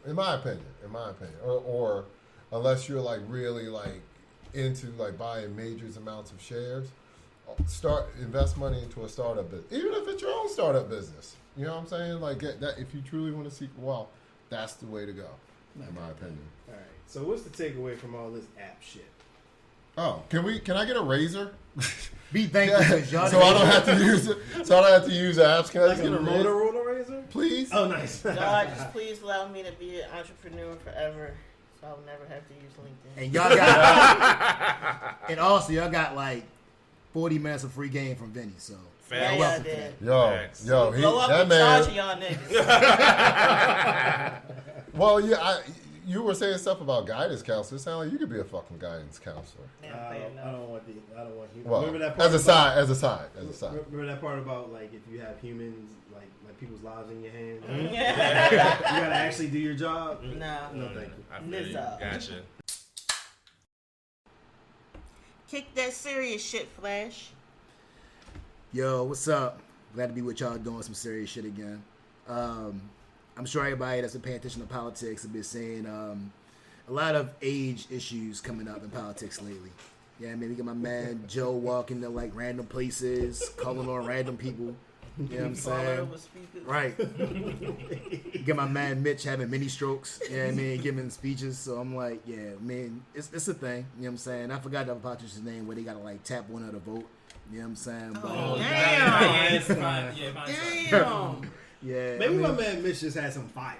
in my opinion, or unless you're like really like into like buying major amounts of shares. Invest money into a startup business, even if it's your own startup business. You know what I'm saying? Like, get that if you truly want to seek wealth, that's the way to go, in my opinion. All right. So what's the takeaway from all this app shit? Oh, can I get a razor? Be thankful because y'all. So I don't have to use it. So I don't have to use apps. Can I just Like get a a razor, Motorola razor? please? Oh, nice. God, just please allow me to be an entrepreneur forever, so I'll never have to use LinkedIn. And y'all got, and also y'all got like 40 minutes of free game from Vinny. So Yeah, y'all welcome y'all for did. that. Yo, Blow up that and charge man. y'all niggas. Well, yeah, you were saying stuff about guidance counselor. It sounded like you could be a fucking guidance counselor. I don't want you. Well, Remember that part as a side. Remember that part about like if you have humans like people's lives in your hands. Mm-hmm. You gotta actually do your job. No, Thank you. I feel you. Gotcha. kick that serious shit, Flash. Yo, what's up? Glad to be with y'all doing some serious shit again. I'm sure everybody that's been paying attention to politics have been seeing a lot of age issues coming up in politics lately. Yeah, maybe get my man Joe walking to like random places, calling on random people. You know what I'm saying? Right. Get my man Mitch having mini strokes. Yeah, I mean, giving speeches. So I'm like, yeah, man, it's a thing. You know what I'm saying? I forgot the politician's name where they gotta like tap one of the vote. You know what I'm saying? Oh, Damn. Damn. Yeah. Maybe my man Mitch just had some fire.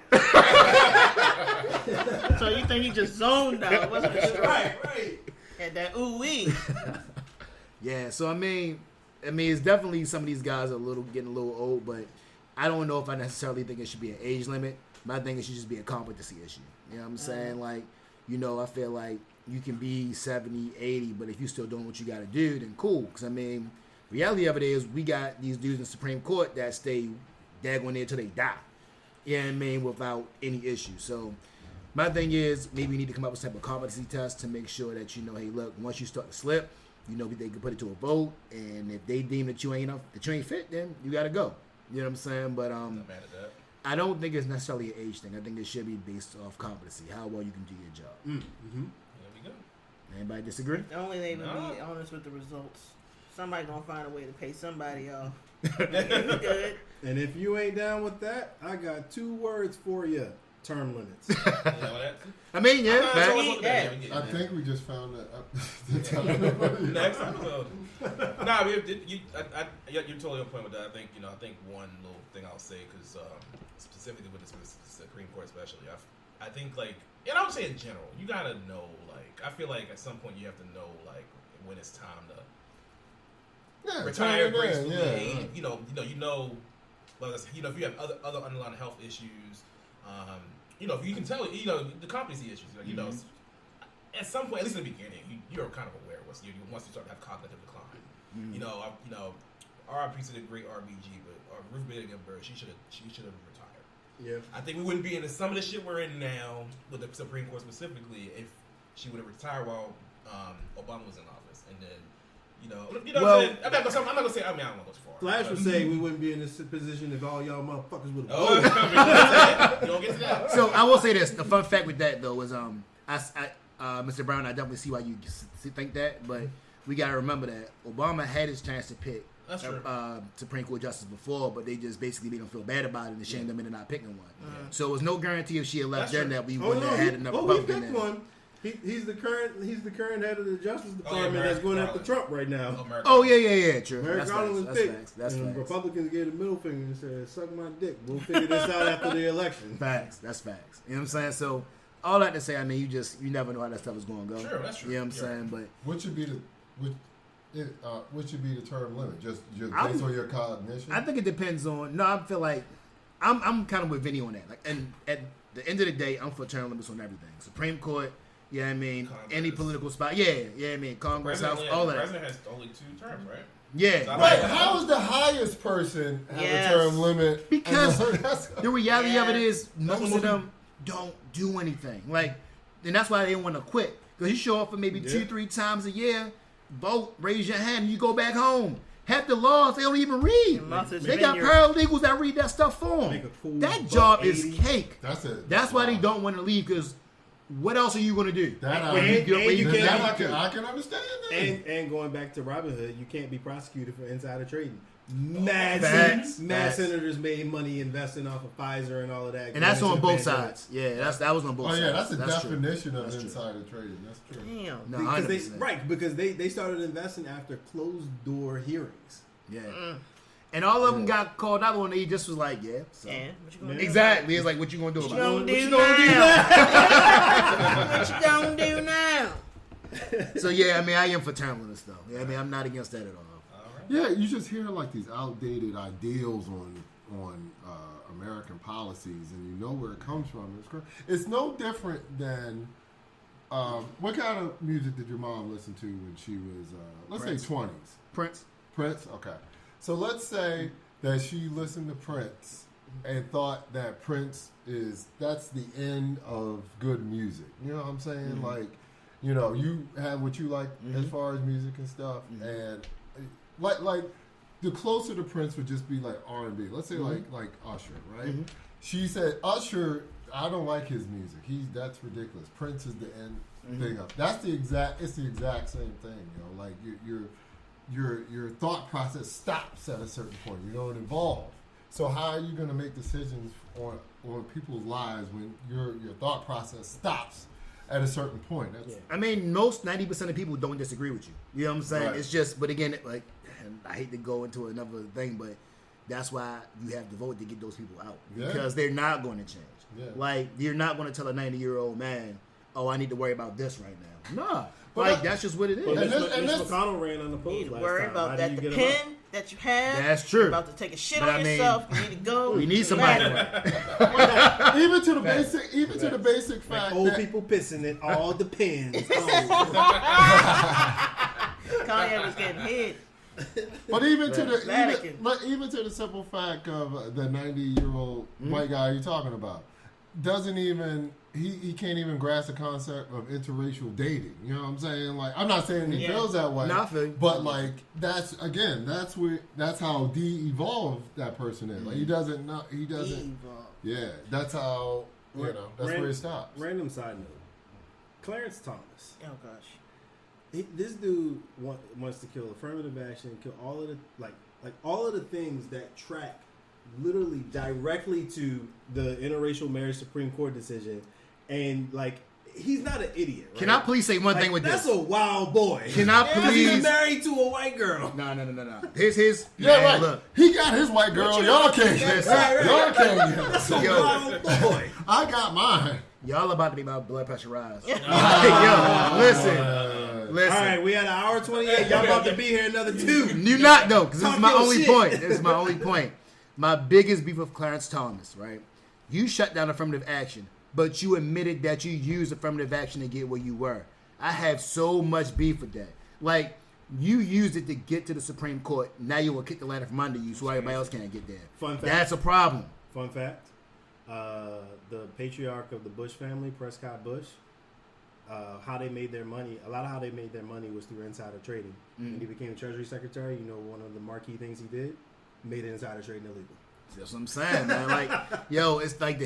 So you think he just zoned out? Wasn't it? Right. Had that ooh-wee. Yeah, so I mean, it's definitely some of these guys are getting a little old, but I don't know if I necessarily think it should be an age limit. But I think it should just be a competency issue. You know what I'm saying? Like, you know, I feel like you can be 70, 80, but if you're still doing what you got to do, then cool. Because, I mean, reality of it is we got these dudes in the Supreme Court that stay daggone there till they die. You know what I mean? Without any issue. So my thing is maybe you need to come up with some type of competency test to make sure that, you know, hey, look, once you start to slip, you know, they can put it to a vote, and if they deem that you ain't fit, then you got to go. You know what I'm saying? But Not mad at that. I don't think it's necessarily an age thing. I think it should be based off competency, how well you can do your job. Mm-hmm. There we go. Anybody disagree? Only they would No. be honest with the results. Somebody gonna find a way to pay somebody off. Good. And if you ain't down with that, I got 2 words for you. Term limits. You know that? I mean, yeah. Nah, facts. so what's Yeah. up with that? I think we just found that. Next episode. Nah, you're totally on point with that. I think one little thing I'll say, because specifically with the Supreme Court, especially, I think like, and I would say in general, you gotta know, like, I feel like at some point you have to know, like, when it's time to retire gracefully. Yeah. You know, well, you know, if you have other underlying health issues. You know, if you can tell, you know, the competency issues, like, you know, at some point, at least in the beginning, you're kind of aware once you start to have cognitive decline. You know, RIP to the great RBG, but Ruth Bader Ginsburg, she should have retired. Yeah. I think we wouldn't be in some of the shit we're in now with the Supreme Court specifically if she would have retired while Obama was in office, and then. You know what I'm saying? I'm not gonna say. I mean, I don't want to go too far. Flash would say we wouldn't be in this position if all y'all motherfuckers would have Oh, voted. you don't get to that. So I will say this. The fun fact with that though is Mr. Brown, I definitely see why you think that, but we gotta remember that Obama had his chance to pick Supreme Court justice before, but they just basically made him feel bad about it and shamed him into not picking one. So it was no guarantee if she had left then that we wouldn't have had enough he Republican picked there. one. He's the current head of the Justice Department that's going after Trump right now. Oh yeah, true. Merrick Garland was picked. Facts. That's and facts. Republicans gave the middle finger and said, "Suck my dick. We'll figure this out after the election." Facts. That's facts. You know what I'm saying? So all that to say, I mean, you never know how that stuff is going to go. Sure, that's true. You know what I'm saying? But what should be the term limit? Just based on your cognition? I think it depends on. No, I feel like I'm kind of with Vinny on that. Like, and at the end of the day, I'm for term limits on everything. Supreme Court. Yeah, I mean, Congress. any political spot. Yeah, I mean, Congress, House, all of The that. president has only 2 terms, right? Yeah, Right, how is the highest person have Yes. a term limit? because That's- the reality of it Yeah. is most of them don't do anything. Like, and that's why they want to quit. Because you show up for maybe 2-3 times a year, vote, raise your hand, and you go back home. Half the laws they don't even read. They got paralegals that read that stuff for Make a them. cool That job $1.80. is cake. That's it. That's why they don't want to leave. Because what else are you going to do? That And you can't- I can understand that. And going back to Robin Hood, you can't be prosecuted for insider trading. Facts. Senators made money investing off of Pfizer and all of that. And that's on both Advantage. sides. Yeah, that was on both Oh sides. yeah, that's the true. definition of That's true. insider trading. That's true. Damn. No, Because 100%. because they started investing after closed door hearings. Yeah. And all of them got called out when they just was like, yeah. So. And what you gonna do? Exactly. It's like, what you gonna do What you about gonna it? do now? What you gonna do now? So yeah, I mean, I am for term limits though. Yeah, I mean, I'm not against that at all. Yeah, you just hear like these outdated ideals on American policies, and you know where it comes from. It's no different than what kind of music did your mom listen to when she was let's Prince. say 20s? Prince. Okay, so let's say that she listened to Prince and thought that that's the end of good music. You know what I'm saying? Mm-hmm. Like, you know, you have what you like as far as music and stuff, and like the closer to Prince would just be like R&B. Let's say like Usher, right? She said Usher, I don't like his music. That's ridiculous. Prince is the end thing up. It's the exact same thing. You know, like your thought process stops at a certain point. You don't evolve. So how are you going to make decisions on people's lives when your thought process stops at a certain point? I mean, most 90% of people don't disagree with you. You know what I'm saying? Right. It's just, but again, like, and I hate to go into another thing, but that's why you have to vote to get those people out because they're not going to change. Yeah. Like, you're not going to tell a 90-year-old man, "Oh, I need to worry about this right now." Nah, But that's just what it is. But And Mitch this- McConnell ran You unopposed need to last worry time. about How that. do The you get him out? pen that you have. That's true. You're about to take a shit But on I mean, yourself. You need to go. We need somebody. even to the basic Like fact old that people pissing, it all depends. Kanye was getting hit. But even to Vatican. even to the simple fact of the 90-year-old white guy you're talking about doesn't even he can't even grasp the concept of interracial dating. You know what I'm saying? Like, I'm not saying he feels that way, No, I feel you. but like that's how de-evolved that person is. Like, he doesn't. Yeah, that's how that's where it stops. Random side note: Clarence Thomas. Oh gosh. This dude wants to kill affirmative action, kill all of the like all of the things that track literally directly to the interracial marriage Supreme Court decision, and like he's not an idiot. Right? Can I please say one thing with that's this? a wild boy. Can I Because he's please? married to a white girl. No. His Yeah, man, right. Look, He got his white girl. Y'all can't. Right. Y'all can't. That's a Yo. wild boy. I got mine. y'all about to be my blood pressure rise. Yo, listen. All right, we had an hour 28. Y'all about to be here another 2. You not though, because this is Talk my your only shit. point. This is my only point. My biggest beef with Clarence Thomas, right? You shut down affirmative action, but you admitted that you used affirmative action to get where you were. I have so much beef with that. Like, you used it to get to the Supreme Court. Now you will kick the ladder from under you so everybody else can't get there. Fun fact. That's a problem. Fun fact: the patriarch of the Bush family, Prescott Bush, how they made their money. A lot of how they made their money was through insider trading. When he became Treasury Secretary, you know, one of the marquee things he did, made insider trading illegal. That's what I'm saying, man. Like, yo, it's like the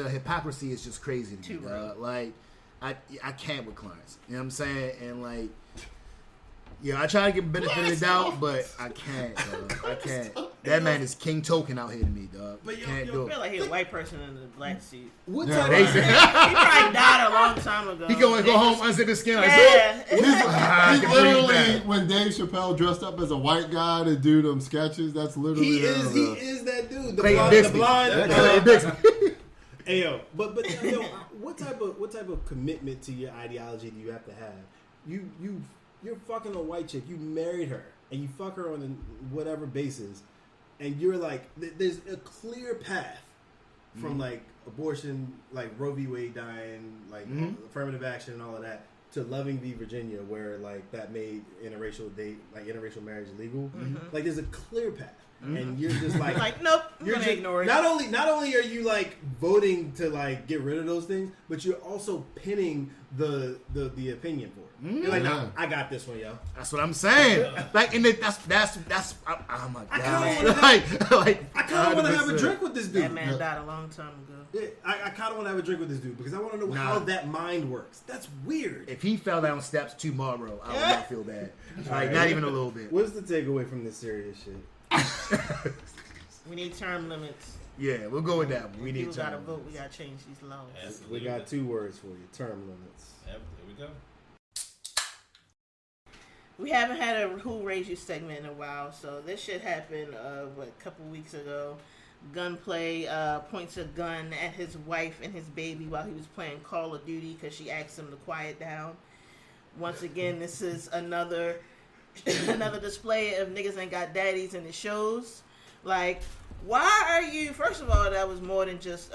hypocrisy is just crazy to me. Too real. Like, I can't with Clarence. You know what I'm saying? And like, I try to give benefit of the doubt, but I can't, bro. I can't. That man is King Token out here to me, dog. But Can't I do feel it. like he's a white person in the black suit. What Yeah, type They of say- He probably died a long time ago. He go home, unzip his skin. Like, Yeah. He's I can breathe literally that. when Dave Chappelle dressed up as a white guy to do them sketches. That's literally he him, is bro. that dude. The Clayton blind, Bixby. the blind. Clayton Bixby. Hey yo, but yo, what type of commitment to your ideology do you have to have? You're fucking a white chick. You married her and you fuck her on a whatever basis, and you're like, there's a clear path from like abortion, like Roe v. Wade dying, like affirmative action and all of that, to Loving v. Virginia, where like that made interracial marriage illegal. Like there's a clear path. And you're just like, nope, I'm you're gonna just, ignore it. not only are you like voting to like get rid of those things, but you're also pinning the opinion for it. You're like, nah, I got this one, yo. That's what I'm saying. Like, and that's. Oh my I god. kind of want to have a 100%. drink with this dude. That man died a long time ago. Yeah, I kind of want to have a drink with this dude because I want to know how that mind works. That's weird. If he fell down steps tomorrow, I would not feel bad. Like, not even a little bit. What's the takeaway from this serious shit? We need term limits. Yeah, we'll go with that one. We need People gotta time. vote. We gotta change these laws. Absolutely. We got 2 words for you: term limits. Yep, there we go. We haven't had a Who Raised You segment in a while, so this shit happened a couple weeks ago. Gunplay points a gun at his wife and his baby while he was playing Call of Duty because she asked him to quiet down. Once again, this is another display of niggas ain't got daddies in the shows. Like, why are you? First of all, that was more than just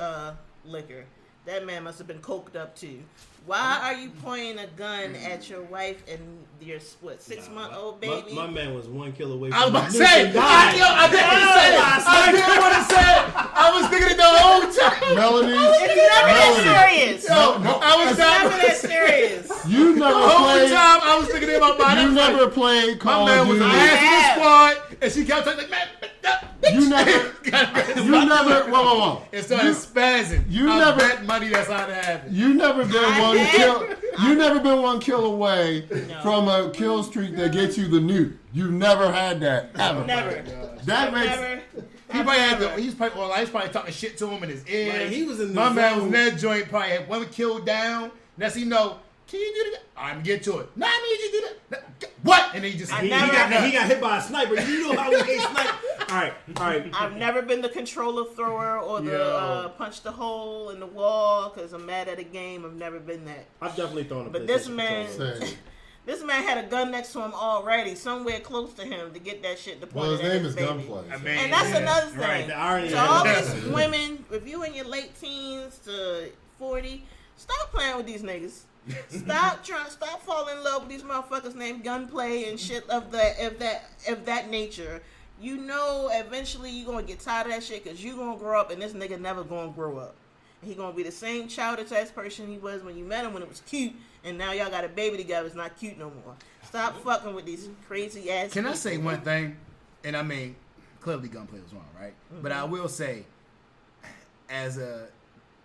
liquor. That man must have been coked up too. Why are you pointing a gun at your wife and your 6-month-old baby? My man was 1 kill away from I was about to nuke say, and die. I didn't want to say it. I was thinking it the whole time. Melanie. It's never that serious. I was It's never that serious. You the never whole played. time I was thinking about my You never played Call My man of was Duty. an ass in the squad, and she kept talking like, man, You never. Whoa. It started spazzing. You I never- bet money that's how that happened. You never been I one have. kill. You never been 1 kill away No. from a kill streak that gets you the nuke. You never had that ever. Never. That makes. Never. He probably had the, he's probably talking shit to him in his ear. Like, he was in the My man was zone. in that joint, probably had one kill down. Next thing you know, can you do that? I'm gonna get to it. No, I need you to do that. What? And then he just I He never- got hit by a sniper. You know how he gets sniped. All right. I've never been the controller thrower or the Yo. punch the hole in the wall because I'm mad at a game. I've never been that. I've definitely thrown a But PlayStation this man- controller. Say, This man had a gun next to him already, somewhere close to him, to get that shit to point well, his at name his is baby. Gunplay. I so- mean, And that's another thing. Right, the irony So of all it. these women, if you in your late teens to 40, stop playing with these niggas. Stop falling in love with these motherfuckers named Gunplay and shit of that nature. You know, eventually you gonna get tired of that shit because you gonna grow up and this nigga never gonna grow up. He gonna be the same childish ass person he was when you met him when it was cute, and now y'all got a baby together. It's not cute no more. Stop fucking with these crazy ass. Can I people. say one thing? And I mean, clearly Gunplay was wrong, right? But I will say, as a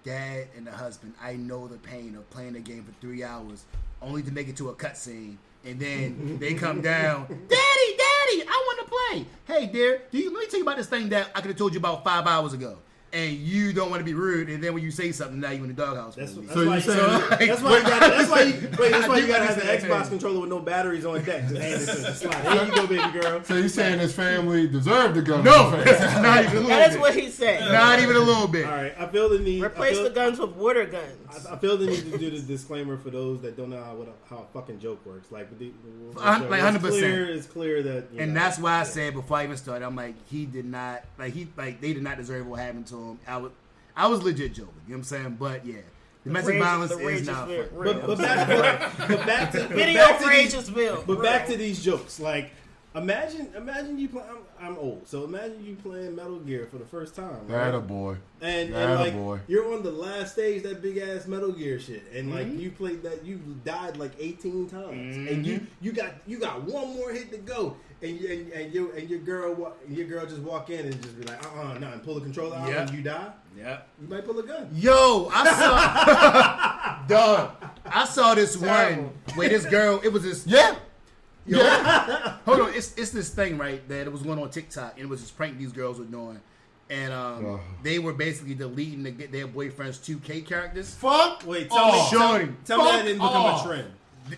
dad and a husband, I know the pain of playing a game for 3 hours only to make it to a cutscene, and then they come down, Daddy, I want to play. Hey, dear, let me tell you about this thing that I could have told you about 5 hours ago. And you don't want to be rude, and then when you say something, now you in the doghouse. That's for me. why you saying- that's why you gotta have the understand. Xbox controller with no batteries on deck. Just hand it to the slide. Here you go, baby girl. So you saying his family deserved the gun? No, not even a little That is bit. what he said. Not even a little bit. All right, I feel the need. Replace the guns with water guns. I feel the need to do the disclaimer for those that don't know how a fucking joke works. Like 100%. It's clear that. You And know, that's why I said before I even started, I'm like, they did not deserve what happened to him. I was legit joking, you know what I'm saying? But yeah, domestic violence is not fun. But back to Video rage is real. But back to these jokes. Like, imagine you play. I'm old, so imagine you playing Metal Gear for the first time. Right? That a boy. And That a like boy. you're on the last stage, that big ass Metal Gear shit, and like you played that, you died like 18 times, and you got one more hit to go, and your girl just walk in and just be like, no, and pull the controller out, and you die. Yeah. You might pull a gun. Yo, I saw this one where this girl, it was this. Yeah. Yo, hold on. it's this thing, right, that it was going on TikTok, and it was this prank these girls were doing. And they were basically deleting their boyfriend's 2K characters. Wait, tell me that didn't become a trend.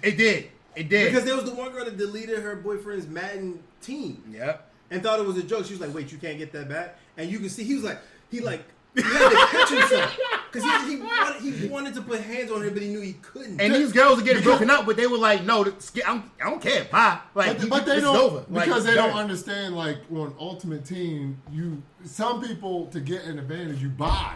It did. Because there was the one girl that deleted her boyfriend's Madden team. Yep. And thought it was a joke. She was like, wait, you can't get that back? And you can see, he had to catch himself. Because he wanted to put hands on her, but he knew he couldn't. And these girls were getting broken up, but they were like, no, I don't care, bye. Like, but they don't, over. because they don't understand, like, on Ultimate Team, some people, to get an advantage, you buy.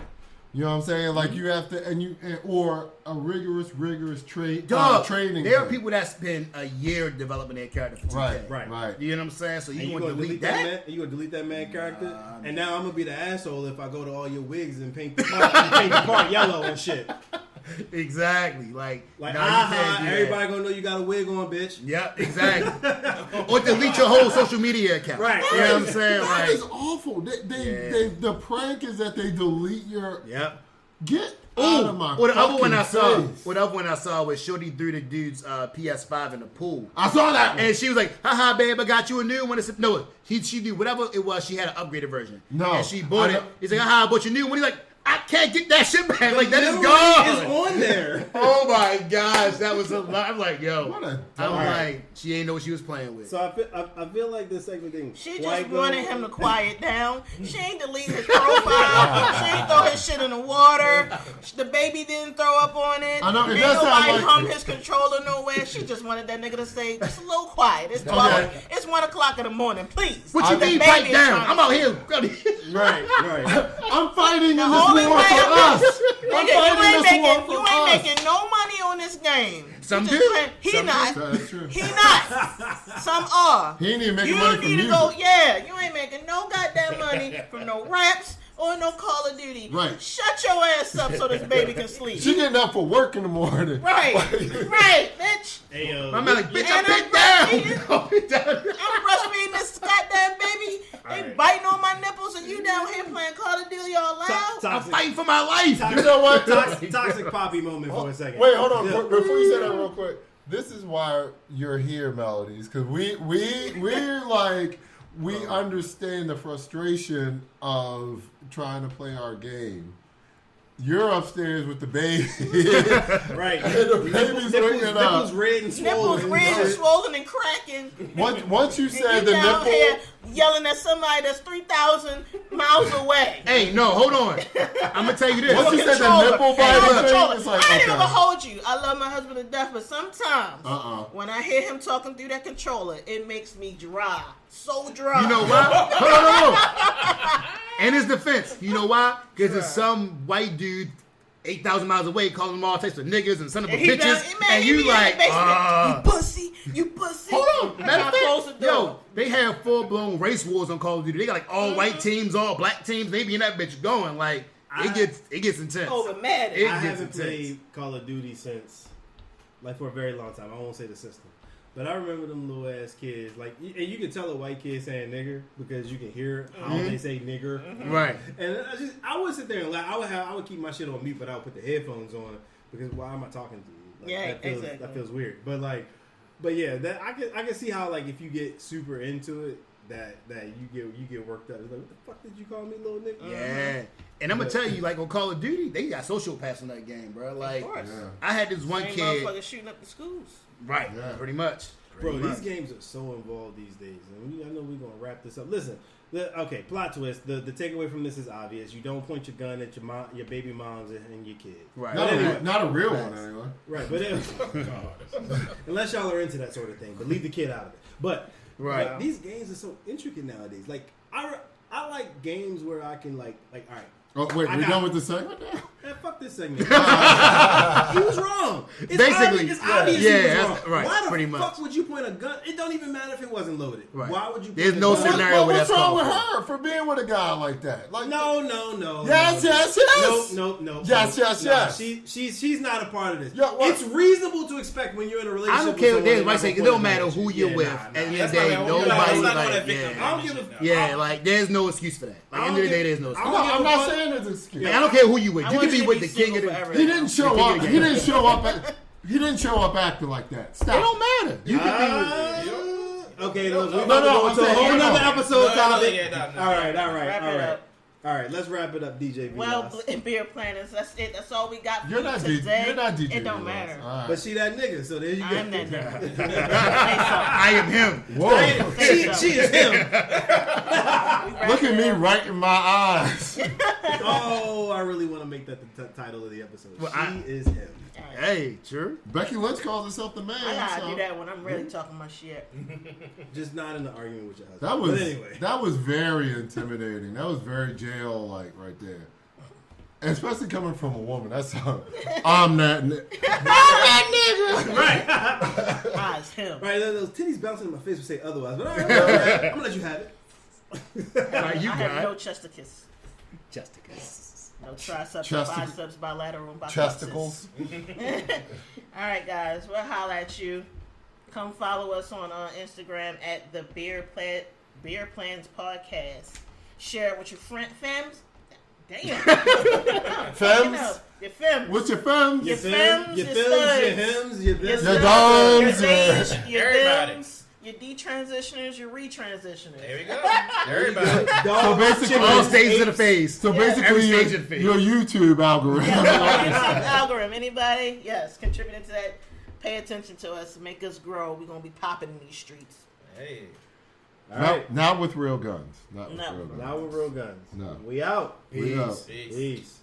You know what I'm saying? Like, you have to, or a rigorous training. There are people that spend a year developing their character for 2K. Right. You know what I'm saying? So you want to delete that? that? You going to delete that man character? And now I'm going to be the asshole if I go to all your wigs and paint the part yellow and shit. Exactly. Like everybody going to know you got a wig on, bitch. Yep, exactly. Or delete your whole social media account. Right. You know what I'm saying? That is awful. The prank is that they delete your... Yep. Get out of my Or the other one I face. saw was Shorty threw the dude's PS5 in the pool. I saw that one. And she was like, haha, babe, I got you a new one. No, she did whatever it was. She had an upgraded version. No. And she bought it. He's like, haha, I bought you a new one. He's like, I can't get that shit back. Like, that is gone. It's on there. Oh my gosh, that was a lot. I'm like, yo. I'm like, she ain't know what she was playing with. So I feel like this segment thing. She just wanted him to quiet down. She ain't delete his profile. She ain't throw his shit in the water. The baby didn't throw up on it. I know. Ain't nobody hung his controller nowhere. She just wanted that nigga to say, just a little quiet. It's 12. Okay. It's 1 o'clock in the morning. Please. What you mean, pipe down? I'm out here. Right. I'm fighting in this war only for way us. I'm Nigga, fighting this war for you us. ain't making no money on this game. Some You do. just playing- He Some not. do. That's true. He not. Some are. He ain't even making You money from need to music. go. Yeah, you ain't making no goddamn money from no raps or no Call of Duty. Right. Shut your ass up so this baby can sleep. She getting up for work in the morning. Right, bitch. Hey, yo. My man like, bitch, I'm And big down. I'm breastfeeding this goddamn baby. They right. biting on my nipples and you down here playing Call of Duty all loud. I'm fighting for my life. You know what? Toxic Poppy moment for a second. Wait, hold on. Before you say that real quick, this is why you're here, Melodies, because we're like, we understand the frustration of trying to play our game. You're upstairs with the baby. Right. And the baby's waking up. Nipples red and swollen. Nipples red and swollen and cracking. Once you And said you the down nipple, here yelling at somebody that's 3,000 miles away. Hey, no, hold on. I'm gonna tell you this. Once you said the Controller. nipple Hey, biting thing, controller. it's like, I ain't okay. gonna hold you. I love my husband to death, but sometimes when I hear him talking through that controller, it makes me dry. So dry. You know why? Hold on. In his defense, you know why? Because it's some white dude 8,000 miles away calling them all types of niggas and son of a bitches, and you like, you pussy. Hold on. Matter of Close the fact, door. yo, they have full-blown race wars on Call of Duty. They got like all white teams, all black teams. They be in that bitch going like, it gets intense. Over mad. It I gets haven't intense. played Call of Duty since, like, for a very long time. I won't say the system. But I remember them little ass kids, like, and you can tell a white kid saying nigger because you can hear how they say nigger. Right. And I would sit there and laugh. I would keep my shit on mute, but I would put the headphones on because why am I talking to you? Like, Yeah, exactly. That feels weird. But yeah, that I can see how, like, if you get super into it, that you get worked up. It's like, what the fuck did you call me, little nigga? Yeah. And I'm gonna tell you, like on Call of Duty, they got sociopaths in that game, bro. Like, Of course. I had this one Same kid. motherfuckers shooting up the schools. Right. Yeah. Pretty much. Bro, Pretty these much. games are so involved these days. And I know we're going to wrap this up. Listen, okay, plot twist. The takeaway from this is obvious. You don't point your gun at your baby moms and your kids. Right. not a real one anyway. Right, but unless y'all are into that sort of thing, but leave the kid out of it. But Right. like, these games are so intricate nowadays. Like I like games where I can like all right. Oh wait, we done with the segment now? Man, fuck this segment. He was wrong. It's Basically, it's obvious yeah, he was that's wrong. right, Why the pretty fuck much. would you point a gun? It don't even matter if it wasn't loaded. Right. Why would you? There's point no a gun? scenario where What's that's wrong with called her for being with a guy like that? Like No. Yes, yes. No. Yes. She's not a part of this. Yo, what? It's reasonable to expect when you're in a relationship. I don't care what with they someone might say. to It never don't point a matter gun. who you're Yeah, with. nah. At the end of That's the day, not- nobody that's not like, gonna victim I don't give a- shit, yeah, like there's no excuse for that. Like, at the end of the day, there's no excuse. I'm not saying it's an excuse. Like, I don't care who you with. I You want can be you to with be the king of single the. forever. He didn't show The king up. of the He game. didn't show up. He didn't show up acting like that. Stop. It don't matter. You can be with. Okay, look, we're no, about to go I'm into a saying, whole hang nother on. episode topic. No. All right. Wrap it up. All right, let's wrap it up, DJ. Well, beer planners, that's it. That's all we got for You're you not today. You're not DJ. It don't Vilas. matter. All right. But she that nigga, so there you go. I'm that nigga. Say I am him. Whoa. She is him. something. Look at me right in my eyes. Oh, I really want to make that the title of the episode. Well, she is him. Hey, sure. Becky Lynch calls herself the man. I gotta so. do that when I'm really talking my shit. Just not in the argument with your husband. That was but anyway. that was very intimidating. That was very jail like right there. And especially coming from a woman. That's how I'm that nigga. Right. Ah, it's him. Right, those titties bouncing in my face would say otherwise, but all right, I'm gonna let you have it. Like you I have got no chesticles. Chesticles. No triceps, biceps, bilateral, Chesticles. All right, guys. We'll holler at you. Come follow us on Instagram at the Beer Plans Podcast. Share it with your fams. Damn. Fems? Your fems. What's your fems? Your Your fems, your your films, studs. your hems, your this. Your studs, doms, your your- days, your Everybody. dims, your detransitioners, your retransitioners. There we go. Everybody. So basically, all stages of the face. So Every basically, stage of the face. your YouTube algorithm. YouTube algorithm. Anybody? Yes, contributing to that. Pay attention to us. Make us grow. We're gonna be popping in these streets. Hey. All right. Not with real guns. Not with No. real guns. Now with real guns. No. We out. We out. Peace. Peace.